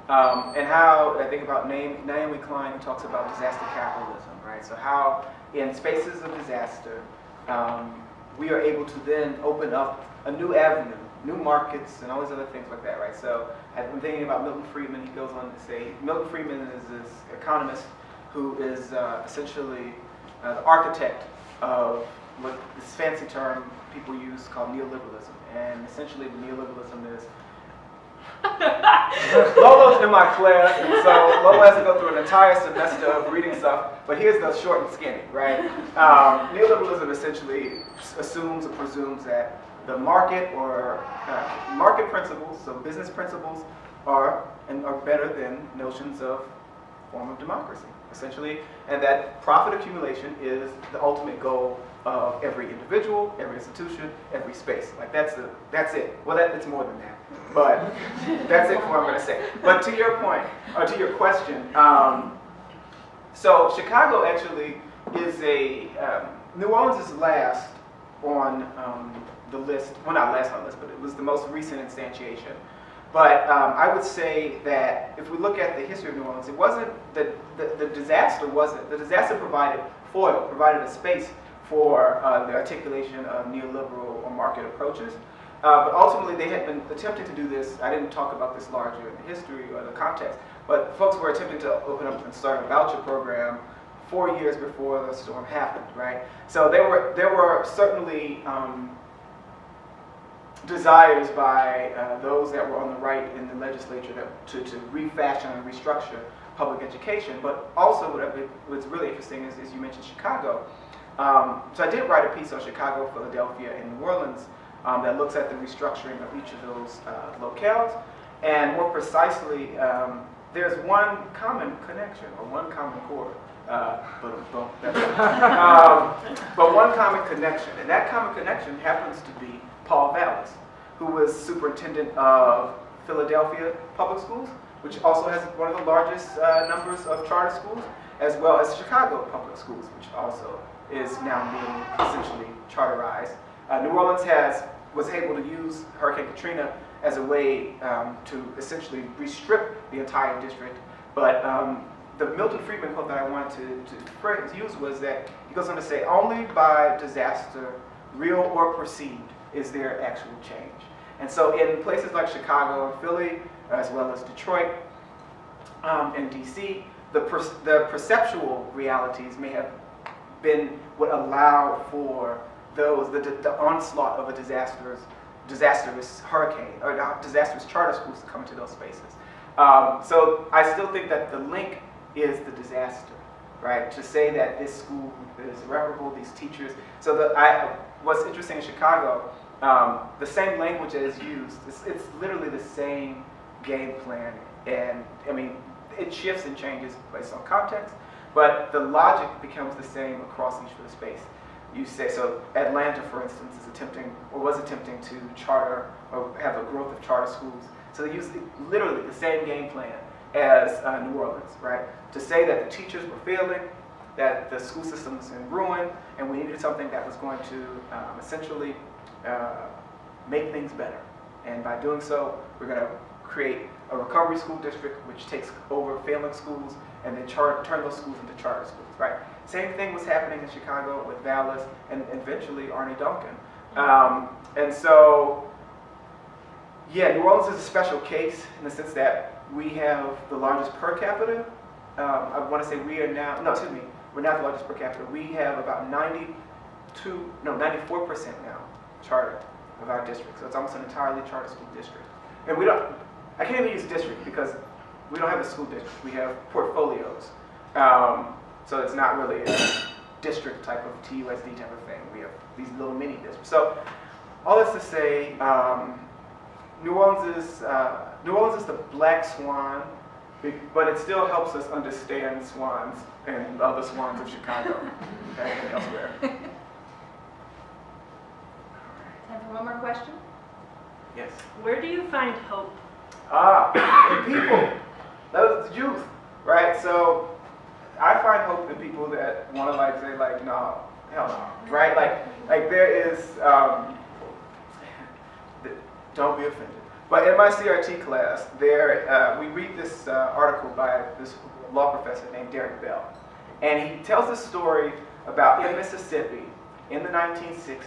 And how I think about Naomi Klein, who talks about disaster capitalism, right? So how in spaces of disaster, we are able to then open up a new avenue, new markets, and all these other things like that, right? So I've been thinking about Milton Friedman. He goes on to say, Milton Friedman is this economist who is essentially the architect of what this fancy term people use called neoliberalism. And essentially neoliberalism is, Lolo's in my class, and so Lolo has to go through an entire semester of reading stuff, but here's the short and skinny, right? Neoliberalism essentially assumes or presumes that the market or market principles, so business principles, are better than notions of form of democracy, essentially, and that profit accumulation is the ultimate goal of every individual, every institution, every space. Like that's it. Well, it's more than that, but that's it for what I'm going to say. But to your point, or to your question, so Chicago actually is New Orleans is last on the list. Well, not last on the list, but it was the most recent instantiation. But I would say that if we look at the history of New Orleans, it wasn't the disaster wasn't. The disaster provided foil, provided a space for the articulation of neoliberal or market approaches. But ultimately, they had been attempting to do this. I didn't talk about this larger in the history or the context, but folks were attempting to open up and start a voucher program 4 years before the storm happened, right? So there were certainly desires by those that were on the right in the legislature to refashion and restructure public education. But also what's really interesting is you mentioned Chicago. So I did write a piece on Chicago, Philadelphia, and New Orleans that looks at the restructuring of each of those locales. And more precisely, there's one common connection, or one common core. But one common connection, and that common connection happens to be Paul Vallis, who was superintendent of Philadelphia Public Schools, which also has one of the largest numbers of charter schools, as well as Chicago Public Schools, which also is now being essentially charterized. New Orleans was able to use Hurricane Katrina as a way to essentially restrip the entire district, but the Milton Friedman quote that I wanted to use was that he goes on to say, only by disaster, real or perceived, is there actual change. And so in places like Chicago and Philly, as well as Detroit and DC, the perceptual realities may have been what allow for the onslaught of a disastrous hurricane, or disastrous charter schools to come into those spaces. So I still think that the link is the disaster, right? To say that this school is irreparable, these teachers. So what's interesting in Chicago, the same language that is used, it's literally the same game plan. And I mean, it shifts and changes based on context, but the logic becomes the same across each of the space. You say, so Atlanta, for instance, is attempting, or was attempting to charter, or have a growth of charter schools. So they use literally the same game plan as New Orleans, right? To say that the teachers were failing, that the school system was in ruin, and we needed something that was going to essentially make things better. And by doing so, we're going to create a recovery school district which takes over failing schools and then turn those schools into charter schools, right? Same thing was happening in Chicago with Vallis and eventually Arne Duncan. And so, yeah, New Orleans is a special case in the sense that we have the largest per capita. I want to say we are now, no, excuse me, we're not the largest per capita. We have about 94% now charter of our district. So it's almost an entirely charter school district. And I can't even use district because we don't have a school district. We have portfolios. So it's not really a district type of TUSD type of thing. We have these little mini districts. So all this to say, New Orleans is the black swan, but it still helps us understand swans and other swans of Chicago, okay, and elsewhere. Time for one more question? Yes. Where do you find hope? In people. Those the youth, right? So I find hope in people that want to say no, hell no, right? Like there is, don't be offended. But in my CRT class, we read this article by this law professor named Derek Bell, and he tells a story about in Mississippi in the 1960s.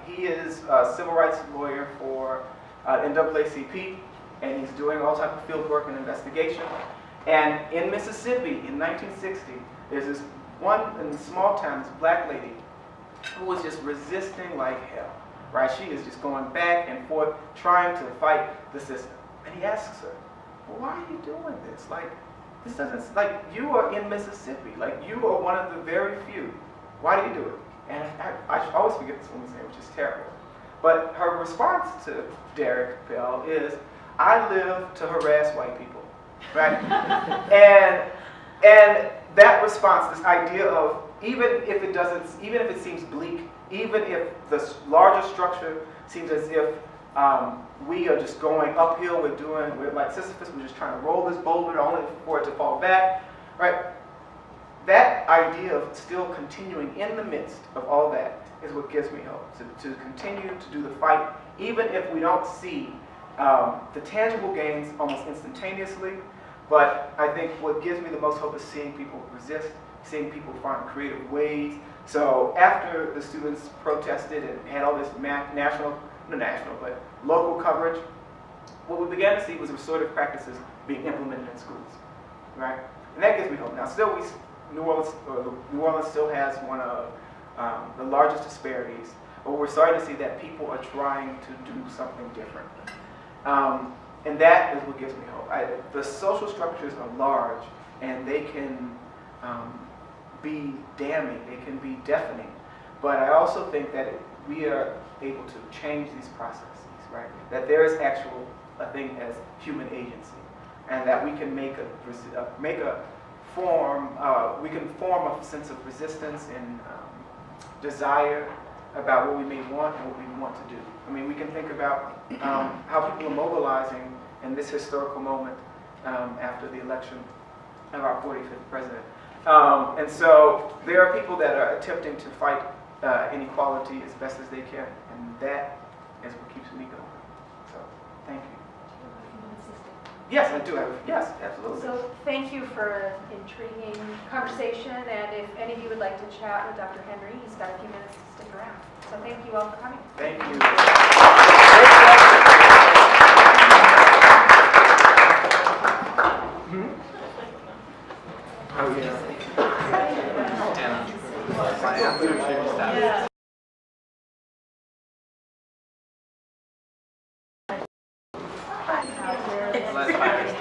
He is a civil rights lawyer for NAACP, and he's doing all type of field work and investigation. And in Mississippi, in 1960, there's this one in the small town, this black lady, who was just resisting like hell, right? She is just going back and forth, trying to fight the system. And he asks her, well, why are you doing this? This doesn't, you are in Mississippi. You are one of the very few. Why do you do it? And I always forget this woman's name, which is terrible. But her response to Derek Bell is, I live to harass white people, right? and that response, this idea of even if it seems bleak, even if the larger structure seems as if we are just going uphill, we're like Sisyphus, we're just trying to roll this boulder only for it to fall back, right? That idea of still continuing in the midst of all that is what gives me hope, to continue to do the fight, even if we don't see the tangible gains almost instantaneously. But I think what gives me the most hope is seeing people resist, seeing people find creative ways. So after the students protested and had all this but local coverage, what we began to see was restorative practices being implemented in schools, right? And that gives me hope. Now, still, New Orleans still has one of the largest disparities, but we're starting to see that people are trying to do something different. And that is what gives me hope. The social structures are large, and they can be damning, they can be deafening. But I also think that we are able to change these processes, right? That there is a thing as human agency, and that we can form a sense of resistance and desire about what we may want and what we want to do. I mean, we can think about how people are mobilizing in this historical moment after the election of our 45th president. And so there are people that are attempting to fight inequality as best as they can, and that is what keeps me going. So, thank you. Yes, I do have. Yes, absolutely. So thank you for an intriguing conversation, and if any of you would like to chat with Dr. Henry, he's got a few minutes to stick around. So thank you all for coming. Thank you. Oh, yeah. Let's